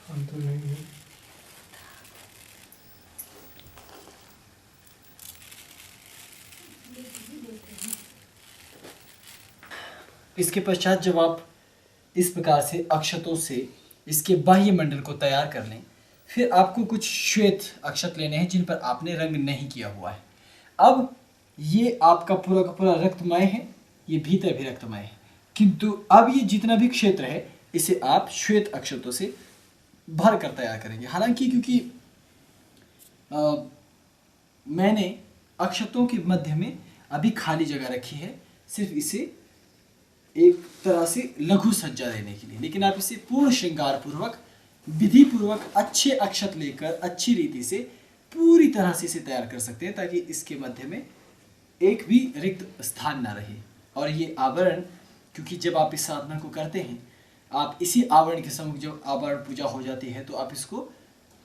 हम तो नहीं है। इसके पश्चात जब आप इस प्रकार से अक्षतों से इसके बाह्य मंडल को तैयार कर लें, फिर आपको कुछ श्वेत अक्षत लेने हैं जिन पर आपने रंग नहीं किया हुआ है। अब ये आपका पूरा का पूरा रक्तमय है, ये भीतर भी रक्तमय है, किंतु अब ये जितना भी क्षेत्र है इसे आप श्वेत अक्षतों से भर कर तैयार करेंगे। हालांकि क्योंकि मैंने अक्षतों के मध्य में अभी खाली जगह रखी है, सिर्फ इसे एक तरह से लघु सज्जा देने के लिए, लेकिन आप इसे पूर्ण श्रृंगार पूर्वक विधि पूर्वक अच्छे अक्षत लेकर अच्छी रीति से पूरी तरह से इसे तैयार कर सकते हैं, ताकि इसके मध्य में एक भी रिक्त स्थान ना रहे। और ये आवरण, क्योंकि जब आप इस साधना को करते हैं, आप इसी आवरण के सम्मुख जब आवरण पूजा हो जाती है तो आप इसको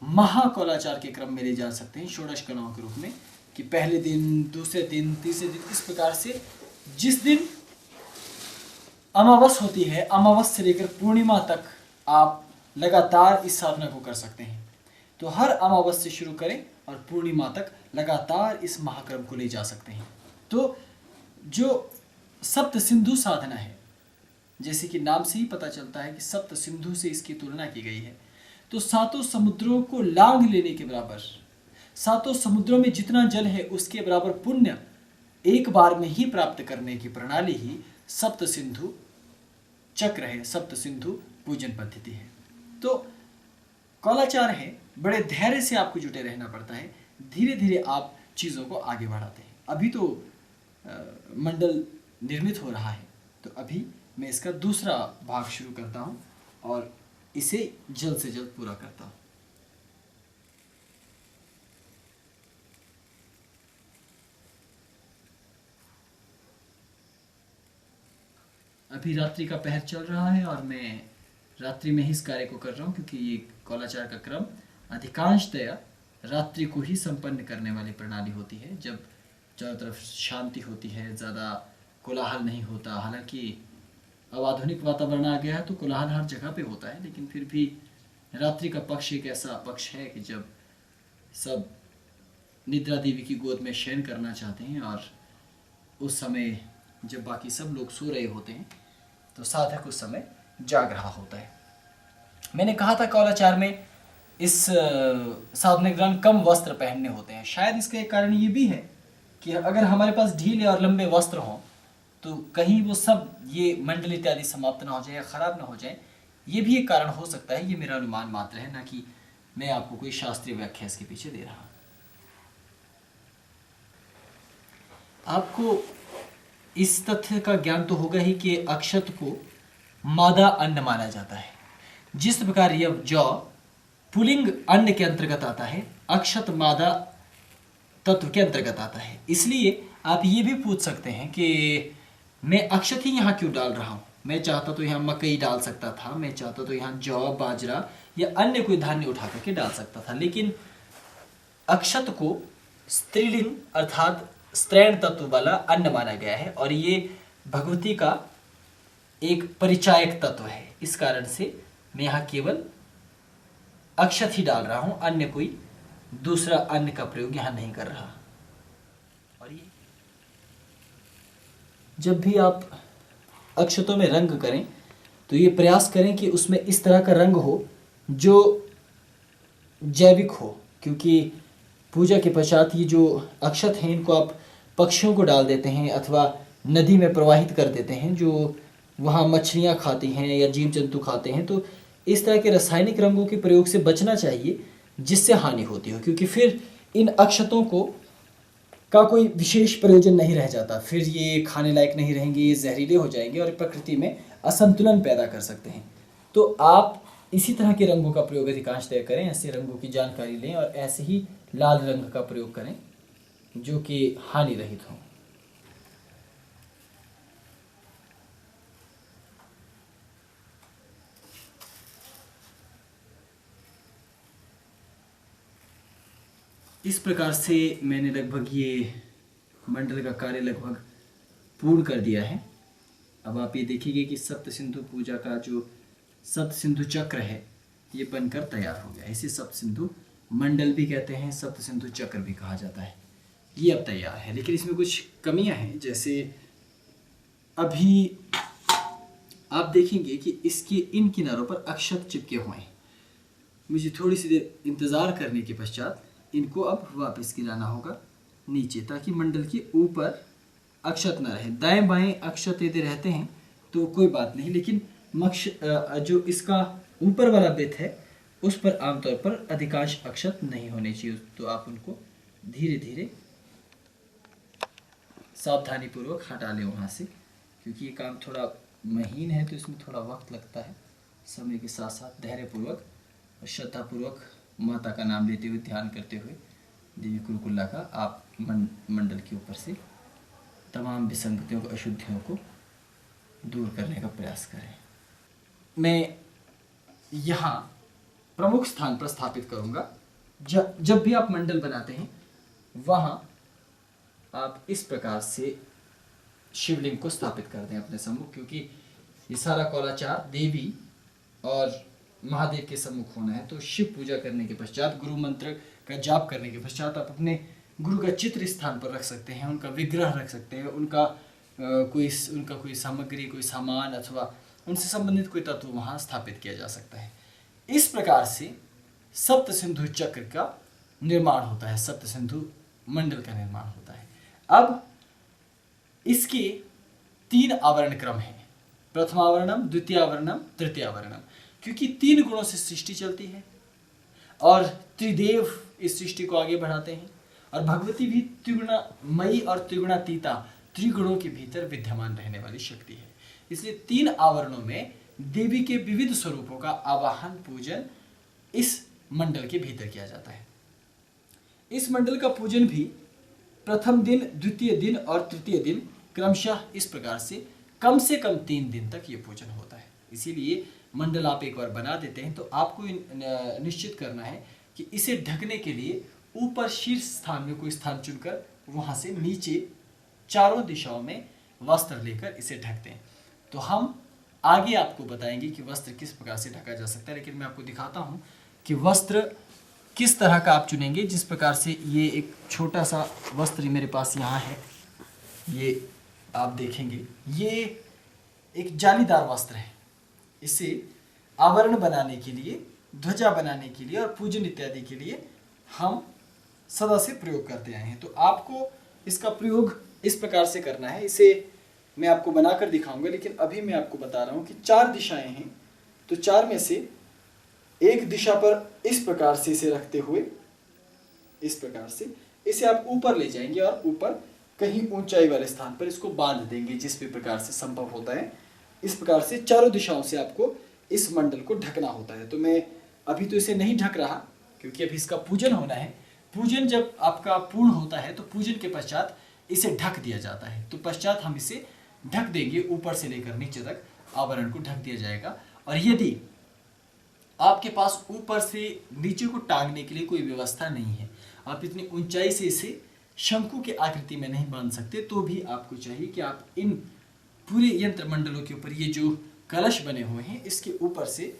महाकौलाचार के क्रम में ले जा सकते हैं, षोडश कलाओं के रूप में, कि पहले दिन, दूसरे दिन, तीसरे दिन, इस प्रकार से जिस दिन अमावस होती है, अमावस से लेकर पूर्णिमा तक आप लगातार इस साधना को कर सकते हैं। तो हर अमावस से शुरू करें और पूर्णिमा तक लगातार इस महाक्रम को ले जा सकते हैं। तो जो सप्त सिंधु साधना है, जैसे कि नाम से ही पता चलता है कि सप्त सिंधु से इसकी तुलना की गई है, तो सातों समुद्रों को लांघ लेने के बराबर, सातों समुद्रों में जितना जल है उसके बराबर पुण्य एक बार में ही प्राप्त करने की प्रणाली ही सप्त सिंधु चक्र है, सप्त सिंधु पूजन पद्धति है। तो कौलाचार है, बड़े धैर्य से आपको जुटे रहना पड़ता है, धीरे धीरे आप चीज़ों को आगे बढ़ाते हैं। अभी तो मंडल निर्मित हो रहा है, तो अभी मैं इसका दूसरा भाग शुरू करता हूँ और इसे जल्द से जल्द पूरा करता हूँ। अभी रात्रि का पहर चल रहा है और मैं रात्रि में ही इस कार्य को कर रहा हूँ, क्योंकि ये कौलाचार का क्रम अधिकांशतया रात्रि को ही संपन्न करने वाली प्रणाली होती है, जब चारों तरफ शांति होती है, ज़्यादा कोलाहल नहीं होता। हालांकि अब आधुनिक वातावरण आ गया है तो कोलाहल हर जगह पे होता है, लेकिन फिर भी रात्रि का पक्ष एक ऐसा पक्ष है कि जब सब निद्रा देवी की गोद में शयन करना चाहते हैं और उस समय जब बाकी सब लोग सो रहे होते हैं तो साधक उस समय जाग रहा होता है। मैंने कहा था कौलाचार में इस साधना के दौरान कम वस्त्र पहनने होते हैं। शायद इसका एक कारण ये भी है कि अगर हमारे पास ढीले और लंबे वस्त्र हों तो कहीं वो सब ये मंडल इत्यादि समाप्त ना हो जाए या ख़राब ना हो जाए। ये भी एक कारण हो सकता है। ये मेरा अनुमान मात्र है, ना कि मैं आपको कोई शास्त्रीय व्याख्या इसके पीछे दे रहा हूँ। आपको इस तथ्य का ज्ञान तो होगा ही कि अक्षत को मादा अन्न माना जाता है। जिस प्रकार यह जौ पुलिंग अन्न के अंतर्गत आता है, अक्षत मादा तत्व के अंतर्गत आता है। इसलिए आप ये भी पूछ सकते हैं कि मैं अक्षत ही यहाँ क्यों डाल रहा हूँ। मैं चाहता तो यहाँ मकई डाल सकता था, मैं चाहता तो यहाँ जौ बाजरा या अन्य कोई धान्य उठा करके डाल सकता था, लेकिन अक्षत को स्त्रीलिंग अर्थात स्त्रैण तत्व वाला अन्न माना गया है और ये भगवती का एक परिचायक तत्व है। इस कारण से मैं यहाँ केवल अक्षत ही डाल रहा हूँ, अन्य कोई दूसरा अन्न का प्रयोग यहाँ नहीं कर रहा। और ये जब भी आप अक्षतों में रंग करें तो ये प्रयास करें कि उसमें इस तरह का रंग हो जो जैविक हो, क्योंकि पूजा के पश्चात ये जो अक्षत हैं इनको आप पक्षियों को डाल देते हैं अथवा नदी में प्रवाहित कर देते हैं जो वहाँ मछलियाँ खाती हैं या जीव जंतु खाते हैं। तो इस तरह के रासायनिक रंगों के प्रयोग से बचना चाहिए जिससे हानि होती हो, क्योंकि फिर इन अक्षतों को का कोई विशेष प्रयोजन नहीं रह जाता। फिर ये खाने लायक नहीं रहेंगे, ये जहरीले हो जाएंगे और प्रकृति में असंतुलन पैदा कर सकते हैं। तो आप इसी तरह के रंगों का प्रयोग अधिकांशतः करें, ऐसे रंगों की जानकारी लें और ऐसे ही लाल रंग का प्रयोग करें जो कि हानि रहित हो। इस प्रकार से मैंने लगभग ये मंडल का कार्य लगभग पूर्ण कर दिया है। अब आप ये देखिए कि सप्त सिंधु पूजा का जो सप्त सिंधु चक्र है ये बनकर तैयार हो गया। इसे सप्त सिंधु मंडल भी कहते हैं, सप्त सिंधु चक्र भी कहा जाता है। ये अब तैयार है, लेकिन इसमें कुछ कमियां हैं। जैसे अभी आप देखेंगे कि इसके इन किनारों पर अक्षत चिपके हुए हैं। मुझे थोड़ी सी देर इंतज़ार करने के पश्चात इनको अब वापस गिराना होगा नीचे, ताकि मंडल के ऊपर अक्षत न रहे। दाएं बाएं अक्षत यदि रहते हैं तो कोई बात नहीं, लेकिन जो इसका ऊपर वाला बेत है उस पर आमतौर पर अधिकांश अक्षत नहीं होने चाहिए। तो आप उनको धीरे धीरे सावधानी पूर्वक हटा लें वहाँ से, क्योंकि ये काम थोड़ा महीन है तो इसमें थोड़ा वक्त लगता है। समय के साथ साथ धैर्यपूर्वक और श्रद्धापूर्वक माता का नाम लेते हुए, ध्यान करते हुए देवी कुरुकुल्ला का आप मंडल के ऊपर से तमाम विसंगतियों को, अशुद्धियों को दूर करने का प्रयास करें। मैं यहाँ प्रमुख स्थान पर स्थापित करूँगा। जब भी आप मंडल बनाते हैं वहाँ आप इस प्रकार से शिवलिंग को स्थापित कर दें अपने सम्मुख, क्योंकि ये सारा कौलाचार देवी और महादेव के सम्मुख होना है। तो शिव पूजा करने के पश्चात, गुरु मंत्र का जाप करने के पश्चात आप अपने गुरु का चित्र स्थान पर रख सकते हैं, उनका विग्रह रख सकते हैं, उनका कोई सामग्री, कोई सामान अथवा उनसे संबंधित कोई तत्व वहाँ स्थापित किया जा सकता है। इस प्रकार से सप्त सिंधु चक्र का निर्माण होता है, सप्त सिंधु मंडल का निर्माण होता है। अब इसके 3 आवरण क्रम हैं, प्रथमावरणम, द्वितीयावरणम, तृतीयावरणम। क्योंकि 3 गुणों से सृष्टि चलती है और त्रिदेव इस सृष्टि को आगे बढ़ाते हैं और भगवती भी त्रिगुणमयी और त्रिगुणातीता, त्रिगुणों के भीतर विद्यमान रहने वाली शक्ति है। इसलिए 3 आवरणों में देवी के विविध स्वरूपों का आवाहन, पूजन इस मंडल के भीतर किया जाता है। इस मंडल का पूजन भी प्रथम दिन, द्वितीय दिन और तृतीय दिन क्रमशः इस प्रकार से कम 3 दिन तक ये पूजन होता है। इसीलिए मंडल आप एक बार बना देते हैं तो आपको निश्चित करना है कि इसे ढकने के लिए ऊपर शीर्ष स्थान में कोई स्थान चुनकर वहाँ से नीचे चारों दिशाओं में वस्त्र लेकर इसे ढक दें। तो हम आगे आपको बताएंगे कि वस्त्र किस प्रकार से ढका जा सकता है, लेकिन मैं आपको दिखाता हूँ कि वस्त्र किस तरह का आप चुनेंगे। जिस प्रकार से ये एक छोटा सा वस्त्र मेरे पास यहाँ है, ये आप देखेंगे, ये एक जालीदार वस्त्र है। इसे आवरण बनाने के लिए ध्वजा बनाने के लिए और पूजन इत्यादि के लिए हम सदा से प्रयोग करते आए हैं। तो आपको इसका प्रयोग इस प्रकार से करना है। इसे मैं आपको बनाकर दिखाऊंगा, लेकिन अभी मैं आपको बता रहा हूँ कि 4 दिशाएं हैं। तो 4 में से एक दिशा पर इस प्रकार से इसे रखते हुए, इस प्रकार से इसे आप ऊपर ले जाएंगे और ऊपर कहीं ऊंचाई वाले स्थान पर इसको बांध देंगे, जिस भी प्रकार से संभव होता है। इस प्रकार से चारों दिशाओं से आपको इस मंडल को ढकना होता है। तो मैं अभी तो इसे नहीं ढक रहा, क्योंकि अभी इसका पूजन होना है। पूजन जब आपका पूर्ण होता है तो पूजन के पश्चात इसे ढक दिया जाता है। तो पश्चात हम इसे ढक देंगे, ऊपर से लेकर नीचे तक आवरण को ढक दिया जाएगा। और यदि आपके पास ऊपर से नीचे को टांगने के लिए कोई व्यवस्था नहीं है, आप इतनी ऊंचाई से इसे शंकु के आकृति में नहीं बांध सकते, तो भी आपको चाहिए कि आप इन पूरे यंत्र मंडलों के ऊपर ये जो कलश बने हुए हैं इसके ऊपर से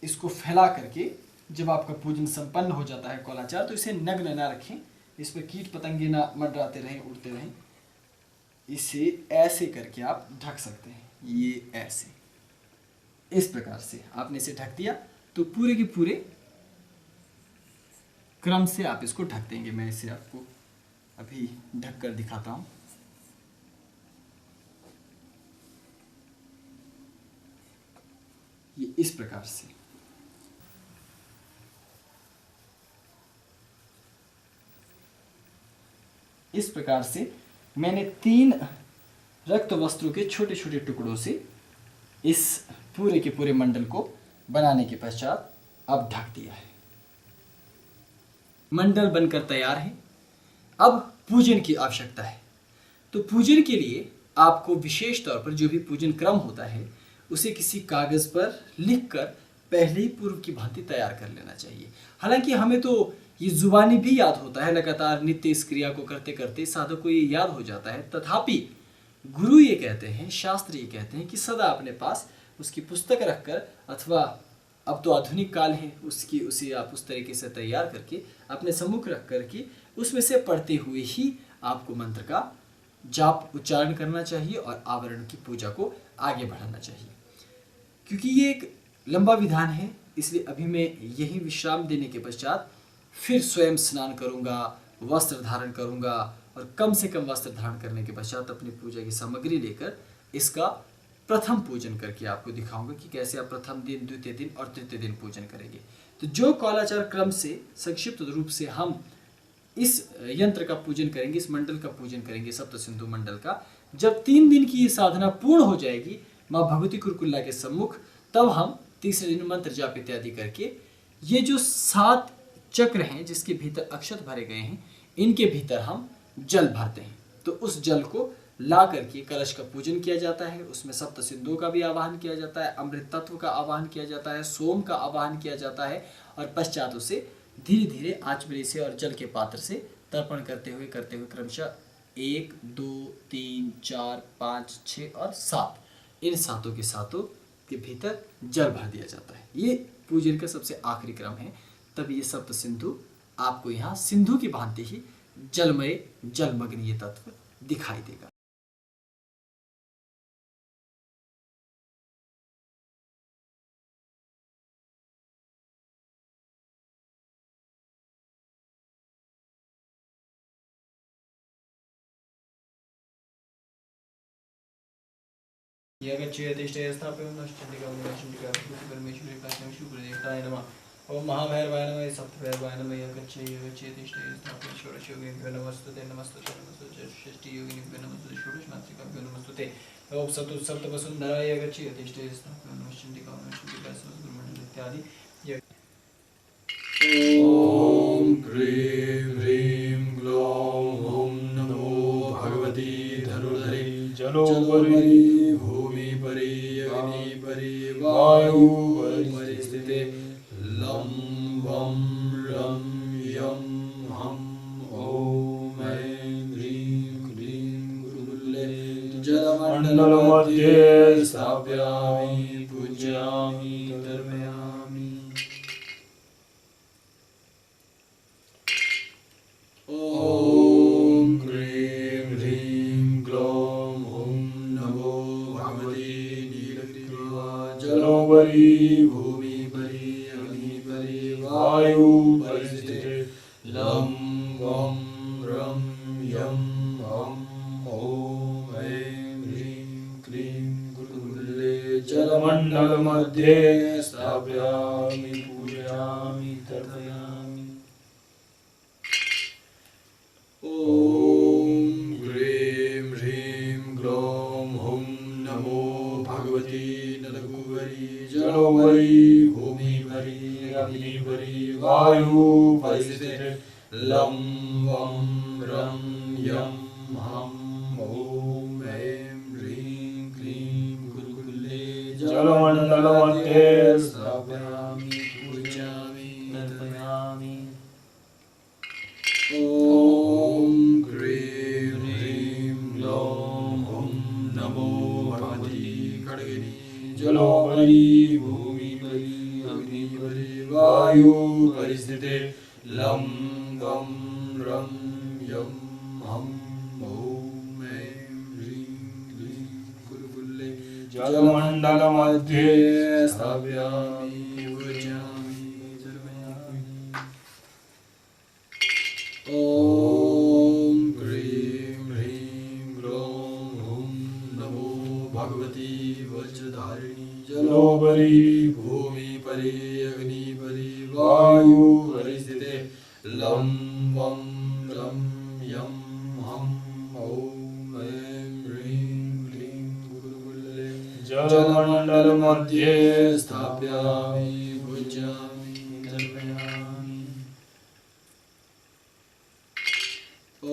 इसको फैला करके जब आपका पूजन संपन्न हो जाता है कौलाचार, तो इसे नग्न ना रखें, इस पर कीट पतंगे ना मंडराते रहें, उड़ते रहें। इसे ऐसे करके आप ढक सकते हैं, ये ऐसे, इस प्रकार से आपने इसे ढक दिया तो पूरे के पूरे क्रम से आप इसको ढक देंगे। मैं इसे आपको अभी ढक कर दिखाता हूं। ये इस प्रकार से, इस प्रकार से मैंने 3 रक्त वस्त्रों के छोटे छोटे टुकड़ों से इस पूरे के पूरे मंडल को बनाने के पश्चात अब ढक दिया है। मंडल बनकर तैयार है। अब पूजन की आवश्यकता है। तो पूजन के लिए आपको विशेष तौर पर जो भी पूजन क्रम होता है उसे किसी कागज पर लिखकर पहले ही पूर्व की भांति तैयार कर लेना चाहिए। हालांकि हमें तो ये जुबानी भी याद होता है, लगातार नित्य इस क्रिया को करते करते साधक को ये याद हो जाता है, तथापि गुरु ये कहते हैं, शास्त्र ये कहते हैं कि सदा अपने पास उसकी पुस्तक रखकर, अथवा अब तो आधुनिक काल है उसे आप उस तरीके से तैयार करके अपने सम्मुख रख करके उसमें से पढ़ते हुए ही आपको मंत्र का जाप उच्चारण करना चाहिए और आवरण की पूजा को आगे बढ़ाना चाहिए। क्योंकि ये एक लंबा विधान है, इसलिए अभी मैं यही विश्राम देने के पश्चात फिर स्वयं स्नान करूंगा, वस्त्र धारण करूंगा और कम से कम वस्त्र धारण करने के पश्चात अपनी पूजा की सामग्री लेकर इसका प्रथम पूजन करके आपको दिखाऊंगा कि कैसे आप प्रथम दिन, द्वितीय दिन और तृतीय दिन पूजन करेंगे। तो जो कौलाचार क्रम से संक्षिप्त रूप से हम इस यंत्र का पूजन करेंगे, इस मंडल का पूजन करेंगे, सप्त सिंधु मंडल का, जब 3 दिन की ये साधना पूर्ण हो जाएगी माँ भगवती कुरकुल्ला के सम्मुख, तब हम तीसरे दिन मंत्र जाप इत्यादि करके ये जो 7 चक्र हैं जिसके भीतर अक्षत भरे गए हैं, इनके भीतर हम जल भरते हैं। तो उस जल को ला करके कलश का पूजन किया जाता है। उसमें सप्त सिंधु का भी आवाहन किया जाता है, अमृत तत्व का आवाहन किया जाता है, सोम का आवाहन किया जाता है और पश्चात उसे धीरे धीरे आचमनी से और जल के पात्र से तर्पण करते हुए क्रमशः 1, 2, 3, 4, 5, 6 और 7, इन सातों के सातों के भीतर जल भर दिया जाता है। ये पूजन का सबसे आखिरी क्रम है। तब ये सप्त सिंधु आपको यहाँ सिंधु की भांति ही जलमय जलमग्न ये तत्व दिखाई देगा। ओम महाभैरवाय नमः, सप्तभैरवाय नमः, षोडशयोगिभ्यो नमस्तुते, नमस्तुते षष्ठी योगिनिभ्यो नमस्तुते, षोडश मातृकाभ्यो नमस्तुते। ओम सप्तवसुंधराय यगच्चेतिष्ठे स्थापयामि नमः चंडिकां नमः चंडिकां समस्तगुरुमंडल इत्यादि। ओम ह्रीं ह्रीं ग्लौं ओम नमो भगवती धनुर्धरी जलोपरि भूमि परि अग्नि परि वायु परि स्थिते लं वं रं यं हं ॐ ऐं ह्रीं क्लीं गुरुकुल्ले जलमण्डलमध्ये स्थापयामि पूजयामि तर्पयामि। ॐ क्रीं ह्रीं ग्लौं ॐ नमो भगवती नीलग्रीवा जलोपरि भूमि परि अग्नि परि वायु परिस्थिते लं वं रं यं हं ॐ ऐं ह्रीं क्लीं गुरुगुल्ले जलमण्डलमध्ये स्थापयामि पूजयामि तर्पयामि। ॐ ह्रीं ह्रीं ग्लौं हुं नमो भगवती नलगुवरी जलोवरी भूमिवरी अग्निवरी वायु परिस्थिते लं वं रं यं हं ॐ ऐं ह्रीं क्लीं गुरुगुल्ले जलमण्डलमध्ये स्थापयामि पूजयामि तर्पयामि। ॐ ह्रीं ह्रीं ग्लौं हुं नमो भगवती खड्गिनी जलोपरि भूमिपरि अग्निपरि वायु परिस्थिते लं वं रं यं हं ॐ ऐं ह्रीं क्लीं गुरुगुल्ले जलमण्डलमध्ये स्थापयामि पूजयामि तर्पयामि। ॐ ह्रीं ह्रीं ग्लौं हुं नमो भगवती वज्रधारिणी जलोपरि भूमिपरि अग्निपरि वायु परिस्थिते लं वं रं यं हं ॐ ऐं ह्रीं क्लीं गुरुगुल्ले जलमण्डलमध्ये स्थापयामि पूजयामि तर्पयामि। ॐ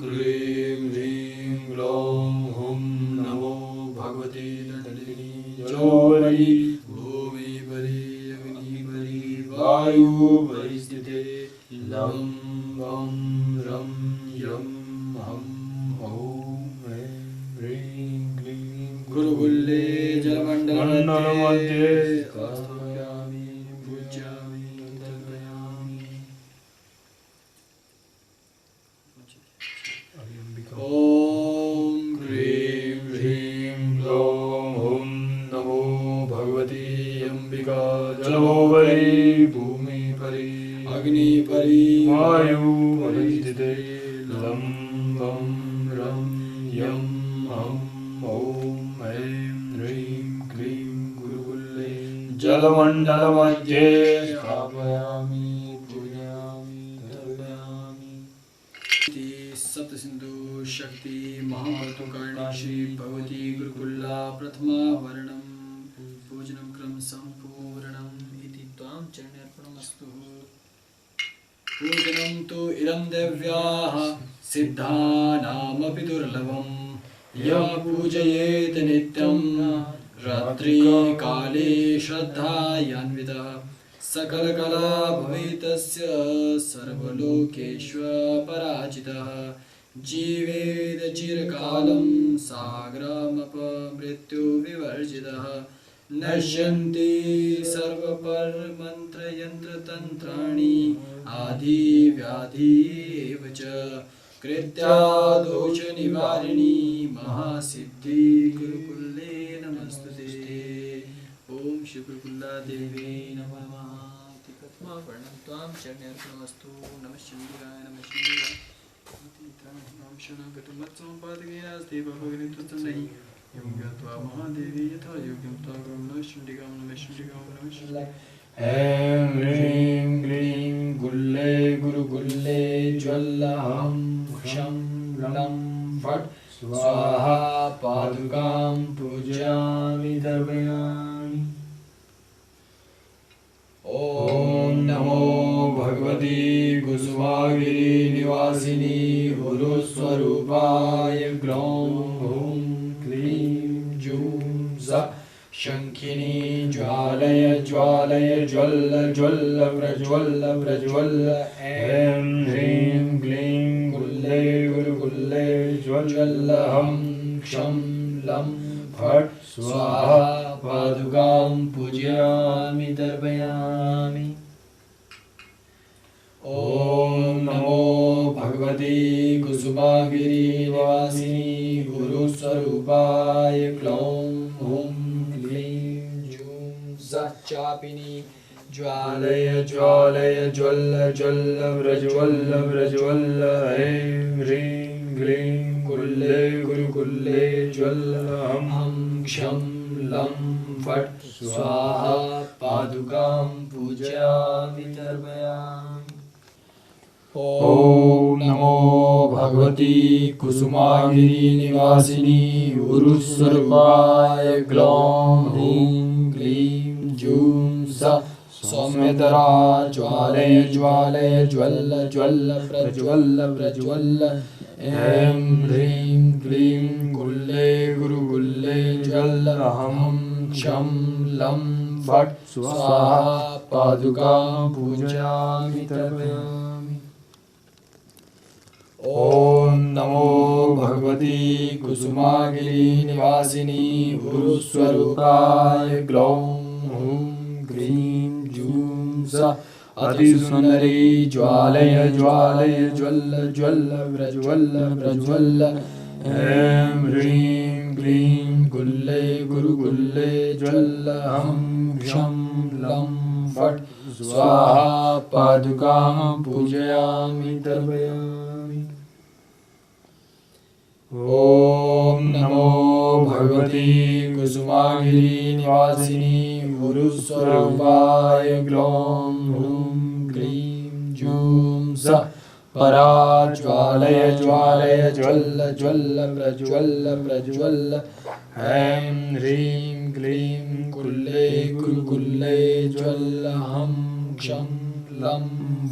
ह्रीं ह्रीं ग्लौं हुं नमो भगवती नलिनी जलोपरि भूमिपरि अग्निपरि वायु परिस्थिते लं वं रं यं हं ॐ ऐं ह्रीं क्लीं गुरुगुल्ले जलमण्डलमध्ये स्थापयामि पूजयामि तर्पयामि। ॐ ह्रीं ह्रीं ग्लौं हुं नमो भगवती अम्बिका जलोपरि भूमिपरि अग्निपरि वायु परिस्थिते लं वं रं यं हं ॐ ऐं ह्रीं क्लीं गुरुगुल्ले जलमण्डलमध्ये स्थापयामि पूजयामि तर्पयामि। सप्तसिन्धु शक्ति महामहत्त्वकारिणी श्री भगवती गुरुकुल्ला प्रथमा वर्णं पूजनं क्रम सम्पूर्णम् इति त्वां चरणार्पणमस्तु। पूजनं तु इदं देव्याः सिद्धानामपि दुर्लभं यः पूजयेत् नित्यं रात्रिकाले श्रद्धायान्वितः सकलकला भवेतस्य सर्वलोकेष्वपराजितः जीवेद चिरकालं साग्रामपमृत्युविवर्जितः नश्यन्ति सर्वपरमन्त्रयन्त्रतन्त्राणि आदिव्याधि एव च कृत्या दोषनिवारिणी महासिद्धि गुरुकुल्ले नमस्तुते। ॐ श्री गुरुकुल्ला देवी नमः। प्रथमा वर्णं त्वां चरणार्पणमस्तु। नमः शिवाय नमः शिवाय। शनागतमत्समुपादकेनास्ति भगवन्तं नहि यं ज्ञात्वा महादेवी यथा योग्यं त्वां नमः शिवाय नमः शिवाय नमः शिवाय। ऐं ह्रीं क्लीं गुल्ले गुरुगुल्ले ज्वल्लहं क्षं लं फट् स्वाहा पादुकां पूजयामि तर्पयामि। ॐ नमो भगवती कुसुमागिरि निवासिनी गुरुस्वरूपाय ग्लौं हुं क्लीं जूं स शङ्खिनी ज्वालय ज्वालय ज्वल्ल ज्वल्ल प्रज्वल्ल प्रज्वल्ल। ऐं ह्रीं क्लीं गुल्ले गुरुगुल्ले ज्वल्लहं क्षं लं फट् स्वाहा पादुकां पूजयामि तर्पयामि। ॐ नमो भगवती कुसुमागिरि निवासिनी गुरुस्वरूपाय ग्लौं हुं क्लीं जूं स चापिनी ज्वालय ज्वालय ज्वल्ल ज्वल्ल व्रज्वल्ल व्रज्वल्ल ऐं ह्रीं क्लीं कुल्ले गुरुकुल्ले ज्वल्ल हम क्षं लं फट् स्वाहा पादुकां पूजयामि तर्पयामि। ॐ नमो भगवती कुसुमागिरी निवासिनी उरुस्वरूपाय ग्लौं ह्रीं क्लीं जूं सौम्यतरा ज्वालय ज्वालय ज्वल्ल ज्वल्ल प्रज्वल्ल प्रज्वल्ल ऐं ह्रीं क्लीं कुल्ले गुरुकुल्ले ज्वल्ल हम क्षं लं फट् स्वाहा पादुकां पूजयामि तर्पयामि। ॐ नमो भगवती कुसुमागिरी निवासिनी गुरुस्वरूपाय ग्लौं हूं क्लीं जूं अतिसुन्दरी ज्वालय ज्वालय ज्वल्ल ज्वल्ल व्रज्वल्ल व्रज्वल्ल ऐं ह्रीं क्लीं कुल्ले गुरुकुल्ले ज्वल्ल हम क्षं लं फट् स्वाहा पादुकां पूजयामि तर्पयामि। ॐ नमो भगवती कुसुमागिरी निवासिनी गुरुस्वरूपाय ग्लौं हूं क्लीं जूं परा ज्वालय ज्वालय ज्वल्ल ज्वल्ल प्रज्वल्ल प्रज्वल्ल ऐं ह्रीं क्लीं कुल्ले गुरुकुल्ले ज्वल्ल हम क्षं लं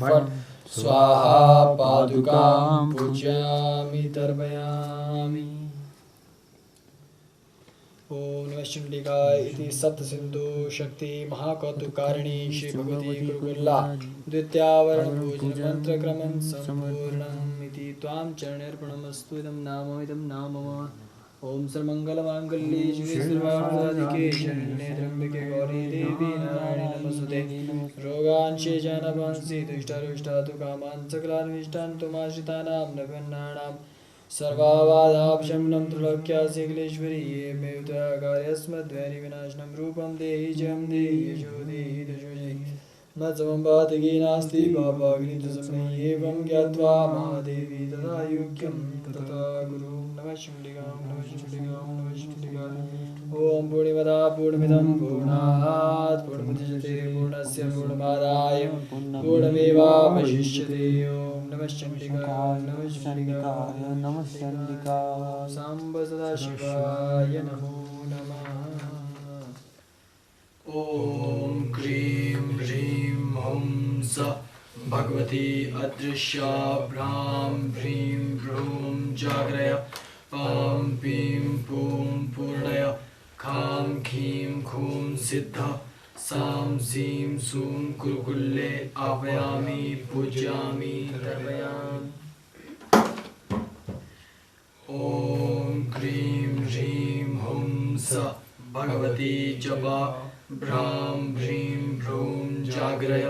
फट् स्वाहा पादुकां पूजयामि तर्पयामि। ओम नमः चंडिकाय इति सप्तसिंधु शक्ति महाकौतुकारिणी श्री भगवती गुरुकुल्ला द्वितीयावरण पूजन मंत्र क्रमं संपूर्णम् इति त्वां चरणर्पणमस्तु। इदं नाम मम। ओम सर्वमंगलमांगल्ये शिवे सर्वार्थसाधिके शरण्ये त्र्यंबके गौरी देवी नारायणी नमोस्तुते। रोगान् शेषानपांसि दुष्टारुष्टातुकामान् सकलानिष्टान् त्वमाश्रितानां नभन्नानां सर्वाबाधापशमनं त्रिलोक्यासेकलेश्वरी येमेव त्वया कार्यस्मद्वैरिविनाशनं रूपं देहि जयं देहि यशो देहि दशो जयि मत्समं पातकी नास्ति पापाग्नितस्मै एवं ज्ञात्वा महादेवी तथा योग्यं तथा गुरु। नमः शिवाय नमः शिवाय नमः शिवाय। ओम पूर्णमदा पूर्णमिदं पूर्णात् पूर्णमुदच्यते पूर्णस्य पूर्णमादाय पूर्णमेवावशिष्यते। ओम नमः शिवाय नमः शिवाय नमः शिवाय। सांब सदाशिवाय नमो नमः। ओम क्रीं ह्रीं हुं सः भगवती अदृश्या भ्रां ह्रीं भ्रूं जागरय पां पीं पूं पूर्णय खां खीं खूं सिद्ध सां सीं सूं कुरुकुल्ले आह्वयामि पूजयामि तर्पयामि। ॐ क्रीं ह्रीं हुं सः भगवती जपा भ्रां ह्रीं भ्रूं जागरय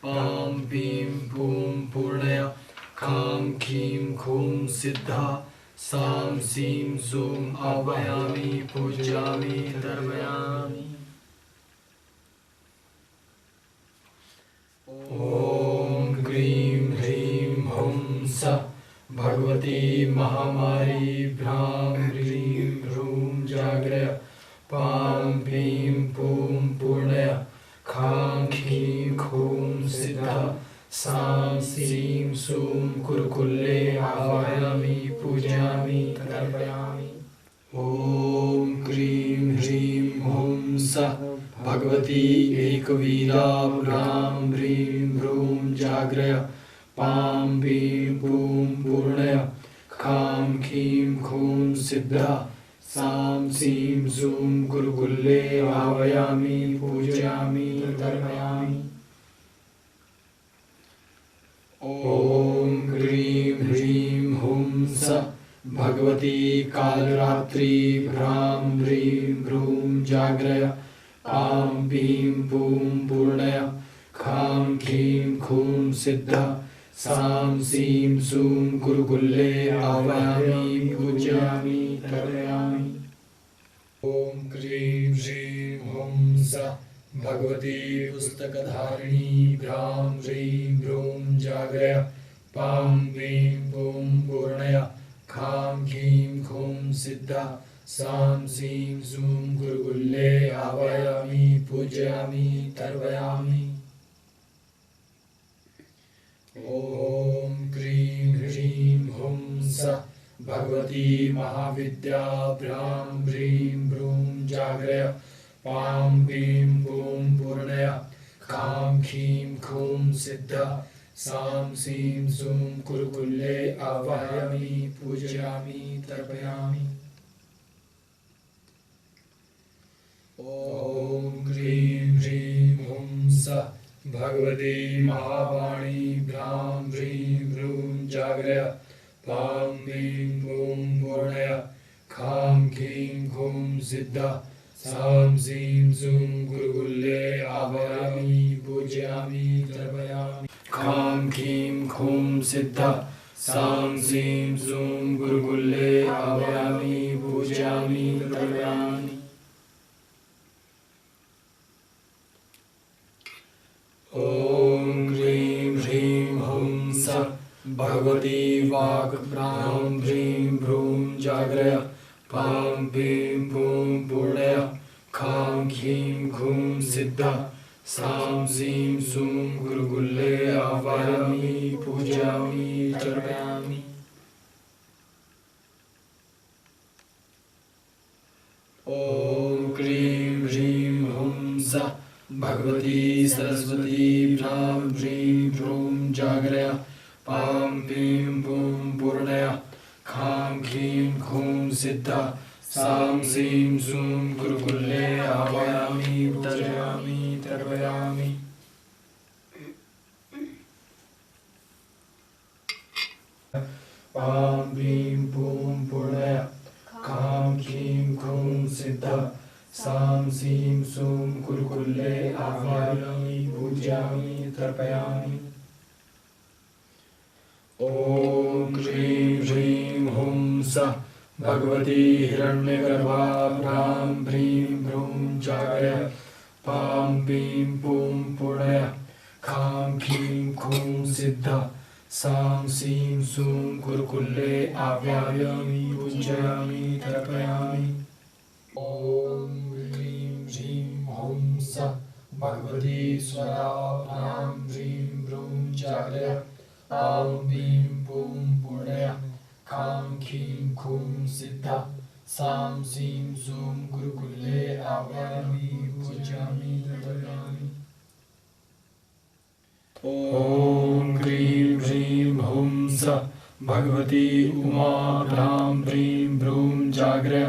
पां पीं पूं पूर्णय खां खीं खूं सिद्ध सां सीं सूं आह्वयामि पूजयामि तर्पयामि। ॐ क्रीं ह्रीं हुं सः भगवती महामारी भ्रां ह्रीं भ्रूं जागरय पां पीं पूं पूर्णय खां खीं खूं सिद्ध सां सीं सूं कुरुकुल्ले आह्वयामि पूजयामि तर्पयामि। ॐ क्रीं ह्रीं हुं सः भगवती एकवीरा भ्रां ह्रीं भ्रूं जागरय पां पीं पूं पूर्णय खां खीं खूं सिद्ध सां सीं सूं गुरुकुल्ले आह्वयामि पूजयामि तर्पयामि। ॐ क्रीं ह्रीं हुं सः भगवती कालरात्रि भ्रां ह्रीं भ्रूं जागरय पां पीं पूं पूर्णय खां खीं खूं सिद्ध सां सीं सूं गुरुकुल्ले आह्वयामि पूजयामि तर्पयामि। ॐ क्रीं ह्रीं हुं सः भगवती पुस्तकधारिणी भ्रां ह्रीं भ्रूं जागरय पां ह्रीं पूं पूर्णय खां खीं खूं सिद्धा सां सीं सूं गुरुकुल्ले आवायामि पूजयामि तर्पयामि। ॐ क्रीं ह्रीं हुं सः भगवती महाविद्या भ्रां ह्रीं भ्रूं जागरय पां ह्रीं पूं पूर्णय खां खीं खूं सिद्धा सां सीं सूं गुरुकुल्ले आवाहयामि पूजयामि तर्पयामि। ॐ क्रीं ह्रीं हुं सः भगवती महावाणी भ्रां ह्रीं भ्रूं जागरय पां ह्रीं पूं पूर्णय खां खीं खूं सिद्धा सां सीं सूं गुरुकुल्ले आवाहयामि पूजयामि तर्पयामि। खां खीं खूं सिद्धा सां सीं सूं गुरुकुल्ले आवाहयामि पूजयामि तर्पयामि। ॐ क्रीं ह्रीं हुं सः भगवती वाक् भ्रां ह्रीं भ्रूं जागरय पां ह्रीं पूं पूर्णय खां खीं खूं सिद्धा सां सीं सूं गुरुकुल्ले आवाहयामि पूजयामि तर्पयामि। ॐ क्रीं ह्रीं हुं सः भगवती सरस्वती भ्रां ह्रीं भ्रूं जागरय पां ह्रीं पूं पूर्णय खां खीं खूं सिद्धा सां सीं सूं गुरुकुल्ले आवाहयामि पूजयामि तर्पयामि। पां ह्रीं पूं पूर्णय खां खीं खूं सिद्धा सां सीं सूं गुरुकुल्ले आवाहयामि पूजयामि तर्पयामि। ॐ क्रीं ह्रीं हुं सः भगवती हिरण्यगर्भा भ्रां ह्रीं भ्रूं जागरय पां ह्रीं पूं पूर्णय खां खीं खूं सिद्धा सां सीं सूं गुरुकुल्ले आवाहयामि पूजयामि तर्पयामि। ॐ क्रीं ह्रीं हुं सः भगवती स्वरा भ्रां ह्रीं भ्रूं जागरय पां ह्रीं पूं पूर्णय खां खीं खूं सिद्धा सां सीं सूं गुरुकुल्ले आवाहयामि पूजयामि तर्पयामि। ॐ क्रीं ह्रीं हुं सः भगवती उमा भ्रां ह्रीं भ्रूं जागरय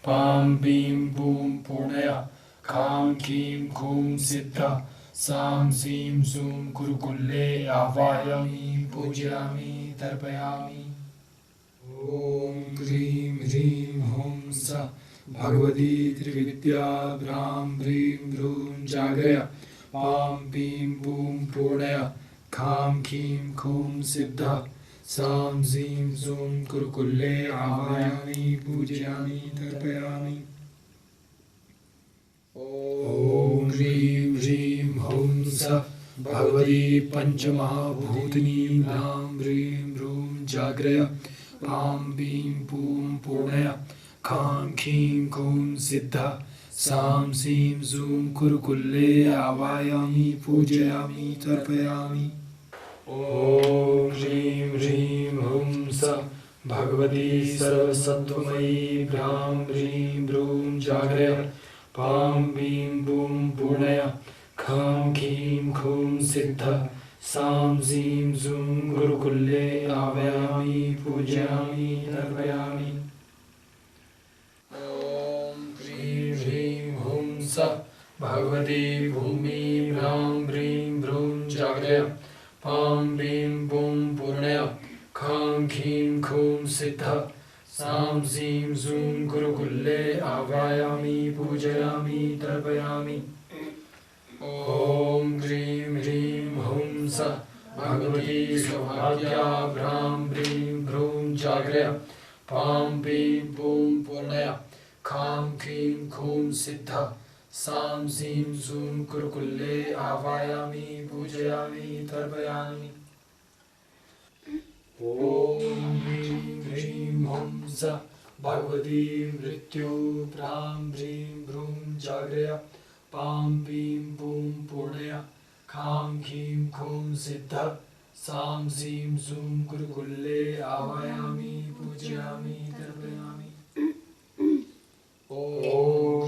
पां ह्रीं पूं पूर्णय खां खीं खूं सिद्धा सां सीं सूं गुरुकुल्ले आवाहयामि पूजयामि तर्पयामि। ॐ क्रीं ह्रीं हुं सः भगवती त्रिविद्या भ्रां ह्रीं भ्रूं जागरय पां ह्रीं पूं पूर्णय खां खीं खूं सिद्धा सां सीं सूं गुरुकुल्ले आवाहयामि पूजयामि तर्पयामि। ॐ क्रीं ह्रीं हुं सः भगवती पंचमहाभूतिनी भ्रां ह्रीं भ्रूं जागरय पां ह्रीं पूं पूर्णय खां खीं खूं सिद्धा सां सीं सूं गुरुकुल्ले आवाहयामि पूजयामि तर्पयामि। ॐ क्रीं ह्रीं हुं सः भगवती सर्वसत्त्वमयी भ्रां ह्रीं भ्रूं जागरय पां ह्रीं पूं पूर्णय खां खीं खूं सिद्धा सां सीं सूं गुरुकुल्ले आवाहयामि पूजयामि तर्पयामि। ॐ क्रीं ह्रीं हुं सः भगवती भूमि भ्रां ह्रीं भ्रूं जागरय पां ह्रीं पूं पूर्णय खां खीं खूं सिद्धा सां सीं सूं गुरुकुल्ले आवाहयामि पूजयामि तर्पयामि। ॐ क्रीं ह्रीं हुं सः भगवती सौभाग्या भ्रां ह्रीं भ्रूं जागरय पां ह्रीं पूं पूर्णय खां खीं खूं सिद्धा सां सीं सूं कुरुकुल्ले आवायामि पूजयामि तर्पयामि। ॐ ह्रीं ह्रीं हुं सः भगवती मृत्यु भ्रां भ्रीं भ्रूं जागृया पां पीं पूं पूर्णया खां खीं खूं सिद्धः सां सीं सूं कुरुकुल्ले आवायामि पूजयामि तर्पयामि। ॐ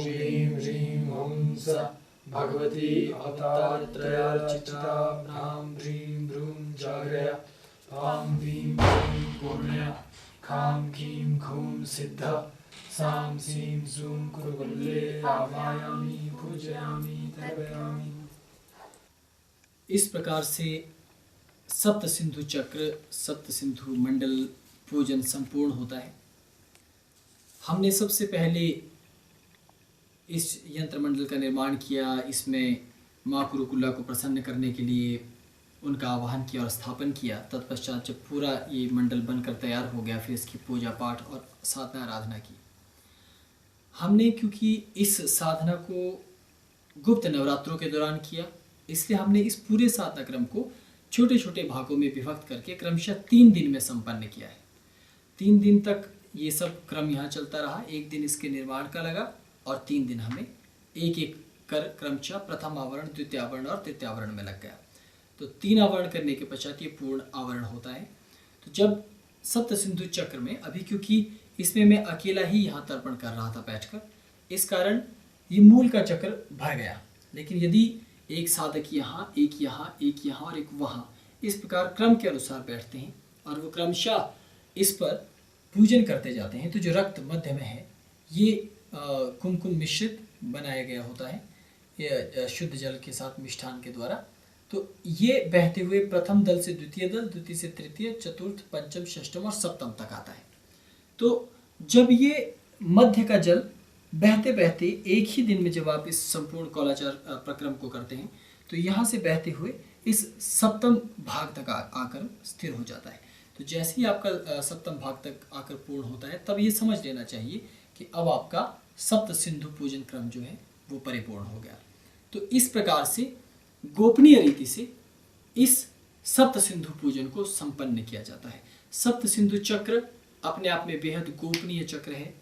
ह्रीं ह्रीं हुं सः भगवती अवतारत्रयार्चिता भ्रां भ्रीं भ्रूं जागृया पां पीं पूं पूर्णया खां खीं खूं सिद्धः सां सीं सूं कुरुकुल्ले आवायामि पूजयामि तर्पयामि। इस प्रकार से सप्त सिंधु चक्र, सप्त सिंधु मंडल पूजन संपूर्ण होता है। हमने सबसे पहले इस यंत्र मंडल का निर्माण किया, इसमें माँ कुरुकुल्ला को प्रसन्न करने के लिए उनका आवाहन किया और स्थापन किया। तत्पश्चात जब पूरा ये मंडल बनकर तैयार हो गया, फिर इसकी पूजा पाठ और साधना आराधना की। हमने क्योंकि इस साधना को गुप्त नवरात्रों के दौरान किया, इसलिए हमने इस पूरे साधना क्रम को छोटे छोटे भागों में विभक्त करके क्रमशः 3 दिन में संपन्न किया है। 3 दिन तक ये सब क्रम यहाँ चलता रहा। 1 दिन इसके निर्माण का लगा और 3 दिन हमें एक एक कर क्रमशः प्रथम आवरण, द्वितीय आवरण और तृतीय आवरण में लग गया। तो 3 आवरण करने के पश्चात ये पूर्ण आवरण होता है। तो जब सप्त सिंधु चक्र में, अभी क्योंकि इसमें मैं अकेला ही यहाँ तर्पण कर रहा था बैठकर, इस कारण ये मूल का चक्र भर गया। लेकिन यदि एक साधक यहाँ, एक यहाँ, एक यहाँ और एक वहाँ, इस प्रकार क्रम के अनुसार बैठते हैं और वो क्रमशः इस पर पूजन करते जाते हैं, तो जो रक्त मध्य में है ये कुमकुम मिश्रित बनाया गया होता है, ये शुद्ध जल के साथ मिष्ठान के द्वारा। तो ये बहते हुए प्रथम दल से द्वितीय दल, द्वितीय से तृतीय, चतुर्थ, पंचम, षष्ठम और सप्तम तक आता है। तो जब ये मध्य का जल बहते बहते एक ही दिन में जब आप इस संपूर्ण कौलाचार प्रक्रम को करते हैं, तो यहाँ से बहते हुए इस सप्तम भाग तक आकर स्थिर हो जाता है। तो जैसे ही आपका सप्तम भाग तक आकर पूर्ण होता है, तब ये समझ लेना चाहिए कि अब आपका सप्त सिंधु पूजन क्रम जो है वो परिपूर्ण हो गया। तो इस प्रकार से गोपनीय रीति से इस सप्त सिंधु पूजन को संपन्न किया जाता है। सप्त सिंधु चक्र अपने आप में बेहद गोपनीय चक्र है,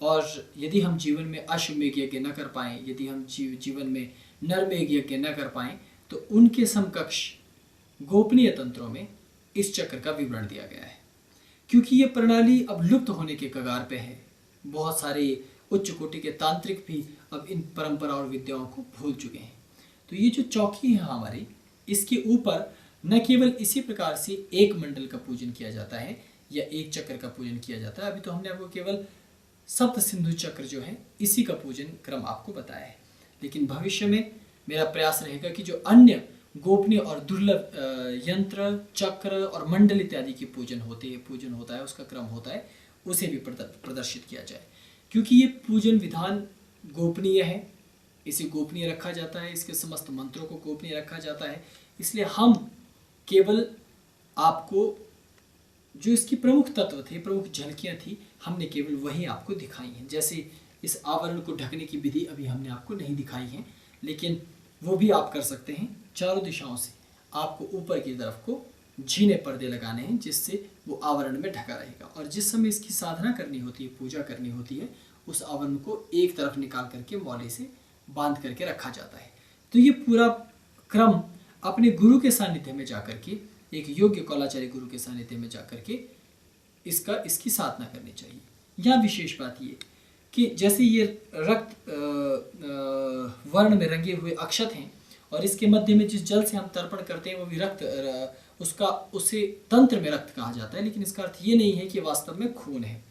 और यदि हम जीवन में अश्वमेघ यज्ञ न कर पाएँ, यदि हम जीवन में नरमेघ यज्ञ न कर पाएँ, तो उनके समकक्ष गोपनीय तंत्रों में इस चक्र का विवरण दिया गया है। क्योंकि ये प्रणाली अब लुप्त होने के कगार पे है, बहुत सारे उच्च कोटि के तांत्रिक भी अब इन परंपरा और विद्याओं को भूल चुके हैं। तो ये जो चौकी है हमारी, इसके ऊपर न केवल इसी प्रकार से एक मंडल का पूजन किया जाता है या एक चक्र का पूजन किया जाता है। अभी तो हमने आपको केवल सप्त सिंधु चक्र जो है इसी का पूजन क्रम आपको बताया है, लेकिन भविष्य में मेरा प्रयास रहेगा कि जो अन्य गोपनीय और दुर्लभ यंत्र, चक्र और मंडल इत्यादि के पूजन होता है, उसका क्रम होता है, उसे भी प्रदर्शित किया जाए। क्योंकि ये पूजन विधान गोपनीय है, इसे गोपनीय रखा जाता है, इसके समस्त मंत्रों को गोपनीय रखा जाता है, इसलिए हम केवल आपको जो इसकी प्रमुख तत्व थे, प्रमुख झलकियाँ थी, हमने केवल वही आपको दिखाई हैं। जैसे इस आवरण को ढकने की विधि अभी हमने आपको नहीं दिखाई है, लेकिन वो भी आप कर सकते हैं। चारों दिशाओं से आपको ऊपर की तरफ को झीने पर्दे लगाने हैं, जिससे वो आवरण में ढका रहेगा। और जिस समय इसकी साधना करनी होती है, पूजा करनी होती है, उस आवरण को एक तरफ निकाल करके मौले से बांध करके रखा जाता है। तो ये पूरा क्रम अपने गुरु के सानिध्य में जाकर के, एक योग्य कौलाचार्य गुरु के सानिध्य में जाकर के इसकी साधना करनी चाहिए। यहाँ विशेष बात ये कि जैसे ये रक्त वर्ण में रंगे हुए अक्षत हैं, और इसके मध्य में जिस जल से हम तर्पण करते हैं वो भी रक्त, उसे तंत्र में रक्त कहा जाता है, लेकिन इसका अर्थ ये नहीं है कि वास्तव में खून है।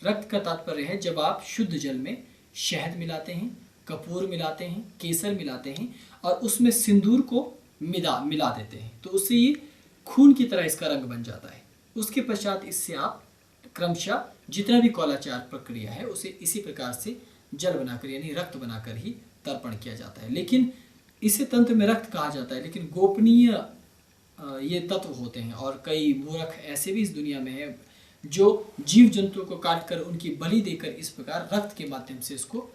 रक्त का तात्पर्य है जब आप शुद्ध जल में शहद मिलाते हैं, कपूर मिलाते हैं, केसर मिलाते हैं और उसमें सिंदूर को मिला देते हैं, तो उससे ये खून की तरह इसका रंग बन जाता है। उसके पश्चात इससे आप क्रमशः जितना भी कौलाचार प्रक्रिया है उसे इसी प्रकार से जल बनाकर यानी रक्त बनाकर ही तर्पण किया जाता है। लेकिन इसे तंत्र में रक्त कहा जाता है, लेकिन गोपनीय ये तत्व होते हैं, और कई मूर्ख ऐसे भी इस दुनिया में हैं जो जीव जंतुओं को काटकर उनकी बलि देकर इस प्रकार रक्त के माध्यम से इसको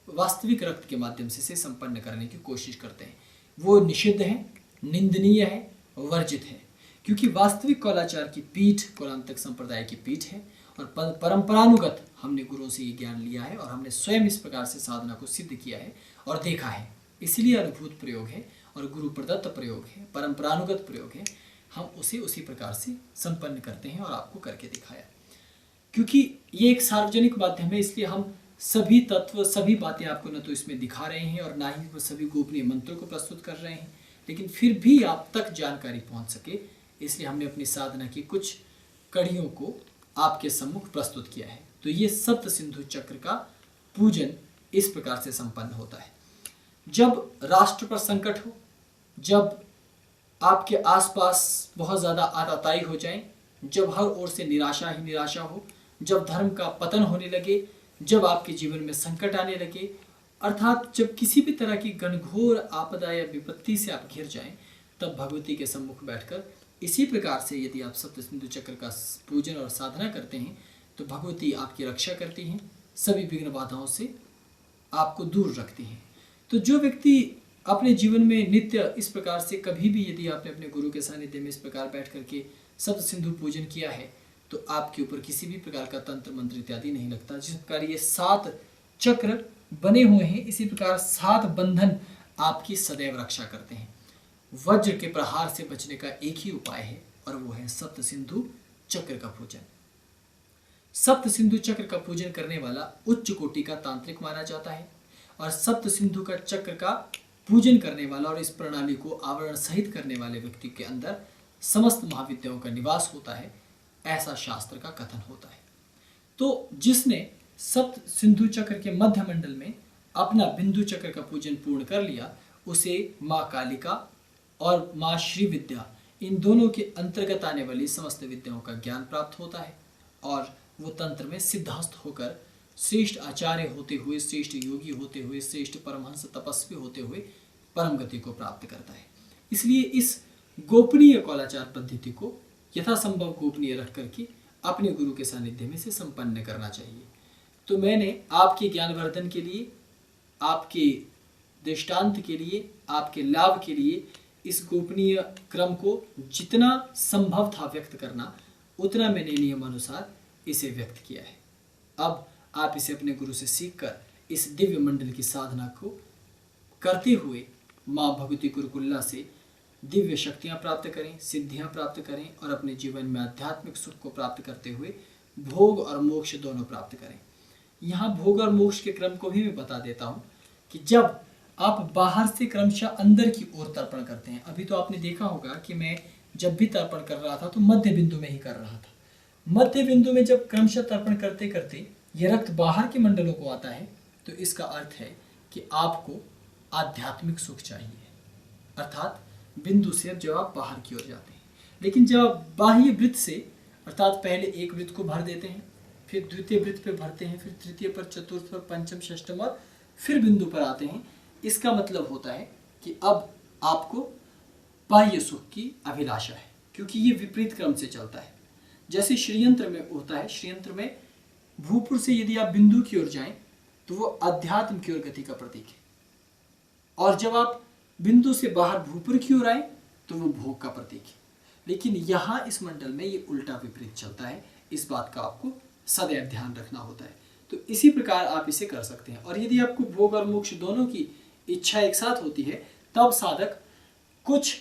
वास्तविक रक्त के माध्यम से इसे संपन्न करने की कोशिश करते हैं, वो निषिद्ध है, निंदनीय है, वर्जित है। क्योंकि वास्तविक कौलाचार की पीठ कौलांतक संप्रदाय की पीठ है और परंपरानुगत हमने गुरुओं से ये ज्ञान लिया है और हमने स्वयं इस प्रकार से साधना को सिद्ध किया है और देखा है। इसलिए अनुभूत प्रयोग है और गुरु प्रदत्त प्रयोग है, परंपरानुगत प्रयोग है, हम उसे उसी प्रकार से संपन्न करते हैं और आपको करके दिखाया। क्योंकि ये एक सार्वजनिक माध्यम है, इसलिए हम सभी तत्व, सभी बातें आपको न तो इसमें दिखा रहे हैं और ना ही वो सभी गोपनीय मंत्रों को प्रस्तुत कर रहे हैं, लेकिन फिर भी आप तक जानकारी पहुंच सके, इसलिए हमने अपनी साधना की कुछ कड़ियों को आपके सम्मुख प्रस्तुत किया है। तो ये सप्त सिंधु चक्र का पूजन इस प्रकार से संपन्न होता है। जब राष्ट्र पर संकट हो, जब आपके आसपास बहुत ज़्यादा आताताई हो जाए, जब हर ओर से निराशा ही निराशा हो, जब धर्म का पतन होने लगे, जब आपके जीवन में संकट आने लगे, अर्थात जब किसी भी तरह की घनघोर आपदा या विपत्ति से आप घिर जाएं, तब भगवती के सम्मुख बैठकर इसी प्रकार से यदि आप सप्त सिंधु चक्र का पूजन और साधना करते हैं तो भगवती आपकी रक्षा करती हैं, सभी विघ्न बाधाओं से आपको दूर रखती हैं। तो जो व्यक्ति अपने जीवन में नित्य इस प्रकार से कभी भी यदि आपने अपने गुरु के सानिध्य में इस प्रकार बैठ करके सप्त सिंधु पूजन किया है तो आपके ऊपर किसी भी प्रकार का तंत्र मंत्र इत्यादि नहीं लगता। जिस प्रकार ये 7 चक्र बने हुए हैं, इसी प्रकार 7 बंधन आपकी सदैव रक्षा करते हैं। वज्र के प्रहार से बचने का एक ही उपाय है और वो है सप्त सिंधु चक्र का पूजन। सप्त सिंधु चक्र का पूजन करने वाला उच्च कोटि का तांत्रिक माना जाता है और सप्त सिंधु का चक्र का पूजन करने वाला और इस प्रणाली को आवरण सहित करने वाले व्यक्ति के अंदर समस्त महाविद्याओं का निवास होता है, ऐसा शास्त्र का कथन होता है। तो जिसने सप्त सिंधु चक्र के मध्य मंडल में अपना बिंदु चक्र का पूजन पूर्ण कर लिया, उसे माँ कालिका और माँ श्री विद्या, इन दोनों के अंतर्गत आने वाली समस्त विद्याओं का ज्ञान प्राप्त होता है और वो तंत्र में सिद्धहस्त होकर श्रेष्ठ आचार्य होते हुए, श्रेष्ठ योगी होते हुए, श्रेष्ठ परमहंस तपस्वी होते हुए परम गति को प्राप्त करता है। इसलिए इस गोपनीय कौलाचार पद्धति को यथासंभव गोपनीय रख करके अपने गुरु के सानिध्य में से संपन्न करना चाहिए। तो मैंने आपके ज्ञानवर्धन के लिए, आपके दृष्टांत के लिए, आपके लाभ के लिए इस गोपनीय क्रम को जितना संभव था व्यक्त करना, उतना मैंने नियम अनुसार इसे व्यक्त किया है। अब आप इसे अपने गुरु से सीखकर इस दिव्य मंडल की साधना को करते हुए माँ भगवती गुरुकुल्ला से दिव्य शक्तियाँ प्राप्त करें, सिद्धियाँ प्राप्त करें और अपने जीवन में आध्यात्मिक सुख को प्राप्त करते हुए भोग और मोक्ष दोनों प्राप्त करें। यहाँ भोग और मोक्ष के क्रम को भी मैं बता देता हूँ कि जब आप बाहर से क्रमशः अंदर की ओर तर्पण करते हैं, अभी तो आपने देखा होगा कि मैं जब भी तर्पण कर रहा था तो मध्य बिंदु में ही कर रहा था। मध्य बिंदु में जब क्रमशः तर्पण करते करते ये रक्त बाहर के मंडलों को आता है तो इसका अर्थ है कि आपको आध्यात्मिक सुख चाहिए, अर्थात बिंदु से अब जब आप बाहर की ओर जाते हैं। लेकिन जब आप बाह्य वृत्त से, अर्थात पहले एक वृत्त को भर देते हैं, फिर द्वितीय वृत्त पे भरते हैं, फिर तृतीय पर, चतुर्थ पर, पंचम, षष्ठम और फिर बिंदु पर आते हैं, इसका मतलब होता है कि अब आपको बाह्य सुख की अभिलाषा है, क्योंकि ये विपरीत क्रम से चलता है। जैसे श्रीयंत्र में होता है, श्रीयंत्र में भूपुर से यदि आप बिंदु की ओर जाएं तो वो अध्यात्म की ओर गति का प्रतीक है, और जब आप बिंदु से बाहर भूपुर की ओर आए तो वो भोग का प्रतीक है। लेकिन यहाँ इस मंडल में ये उल्टा विपरीत चलता है, इस बात का आपको सदैव ध्यान रखना होता है। तो इसी प्रकार आप इसे कर सकते हैं। और यदि आपको भोग और मोक्ष दोनों की इच्छा एक साथ होती है, तब साधक कुछ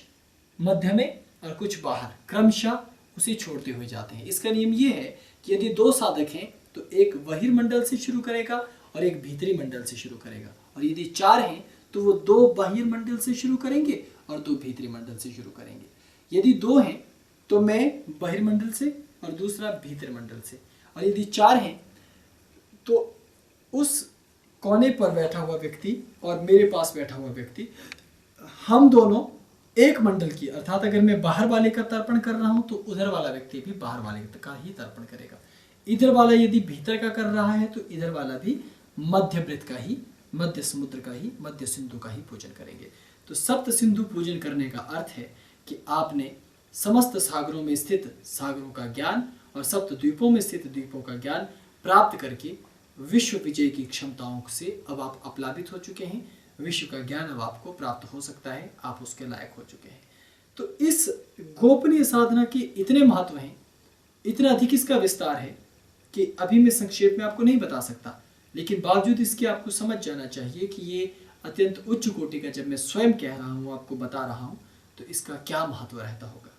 मध्य में और कुछ बाहर क्रमशः उसे छोड़ते हुए जाते हैं। इसका नियम ये है कि यदि 2 साधक हैं तो एक बहिर्मंडल से शुरू करेगा और एक भीतरी मंडल से शुरू करेगा, और यदि 4 हैं तो वो 2 बहिर्मंडल से शुरू करेंगे और 2 भीतरी मंडल से शुरू करेंगे। यदि 2 हैं तो मैं बहिर्मंडल से और दूसरा भीतर मंडल से, और यदि 4 हैं तो उस कोने पर बैठा हुआ व्यक्ति और मेरे पास बैठा हुआ व्यक्ति, हम दोनों एक मंडल की, अर्थात अगर मैं बाहर वाले का तर्पण कर रहा हूं तो उधर वाला व्यक्ति भी बाहर वाले का ही तर्पण करेगा। इधर वाला यदि भीतर का कर रहा है तो इधर वाला भी मध्य वृत्त का ही, मध्य समुद्र का ही, मध्य सिंधु का ही पूजन करेंगे। तो सप्त सिंधु पूजन करने का अर्थ है कि आपने समस्त सागरों में स्थित सागरों का ज्ञान और सप्त द्वीपों में स्थित द्वीपों का ज्ञान प्राप्त करके विश्व विजय की क्षमताओं से अब आप अप्लावित हो चुके हैं। विश्व का ज्ञान अब आपको प्राप्त हो सकता है, आप उसके लायक हो चुके हैं। तो इस गोपनीय साधना के इतने महत्व हैं, इतना अधिक इसका विस्तार है कि अभी मैं संक्षेप में आपको नहीं बता सकता, लेकिन बावजूद इसके आपको समझ जाना चाहिए कि ये अत्यंत उच्च कोटि का, जब मैं स्वयं कह रहा हूँ, आपको बता रहा हूँ, तो इसका क्या महत्व रहता होगा।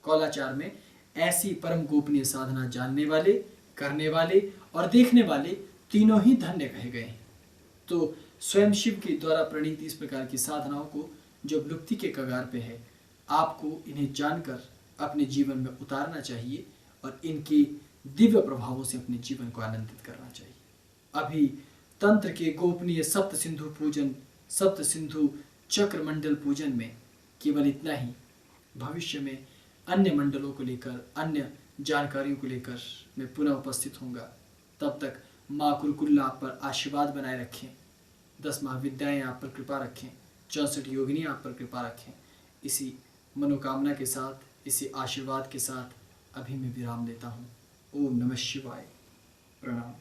कौलाचार में ऐसी परम गोपनीय साधना जानने वाले, करने वाले और देखने वाले तीनों ही धन्य कहे गए हैं। तो स्वयं शिव के द्वारा प्रणीत इस प्रकार की साधनाओं को जो विलुप्ति के कगार पे है, आपको इन्हें जानकर अपने जीवन में उतारना चाहिए और इनके दिव्य प्रभावों से अपने जीवन को आनंदित करना चाहिए। अभी तंत्र के गोपनीय सप्त सिंधु पूजन, सप्त सिंधु चक्र मंडल पूजन में केवल इतना ही। भविष्य में अन्य मंडलों को लेकर, अन्य जानकारियों को लेकर मैं पुनः उपस्थित होऊंगा। तब तक माँ कुरकुल्ला आप पर आशीर्वाद बनाए रखें, 10 महाविद्याएँ आप पर कृपा रखें, 64 योगिनी आप पर कृपा रखें। इसी मनोकामना के साथ, इसी आशीर्वाद के साथ अभी मैं विराम लेता हूँ। ओम नमः शिवाय। प्रणाम।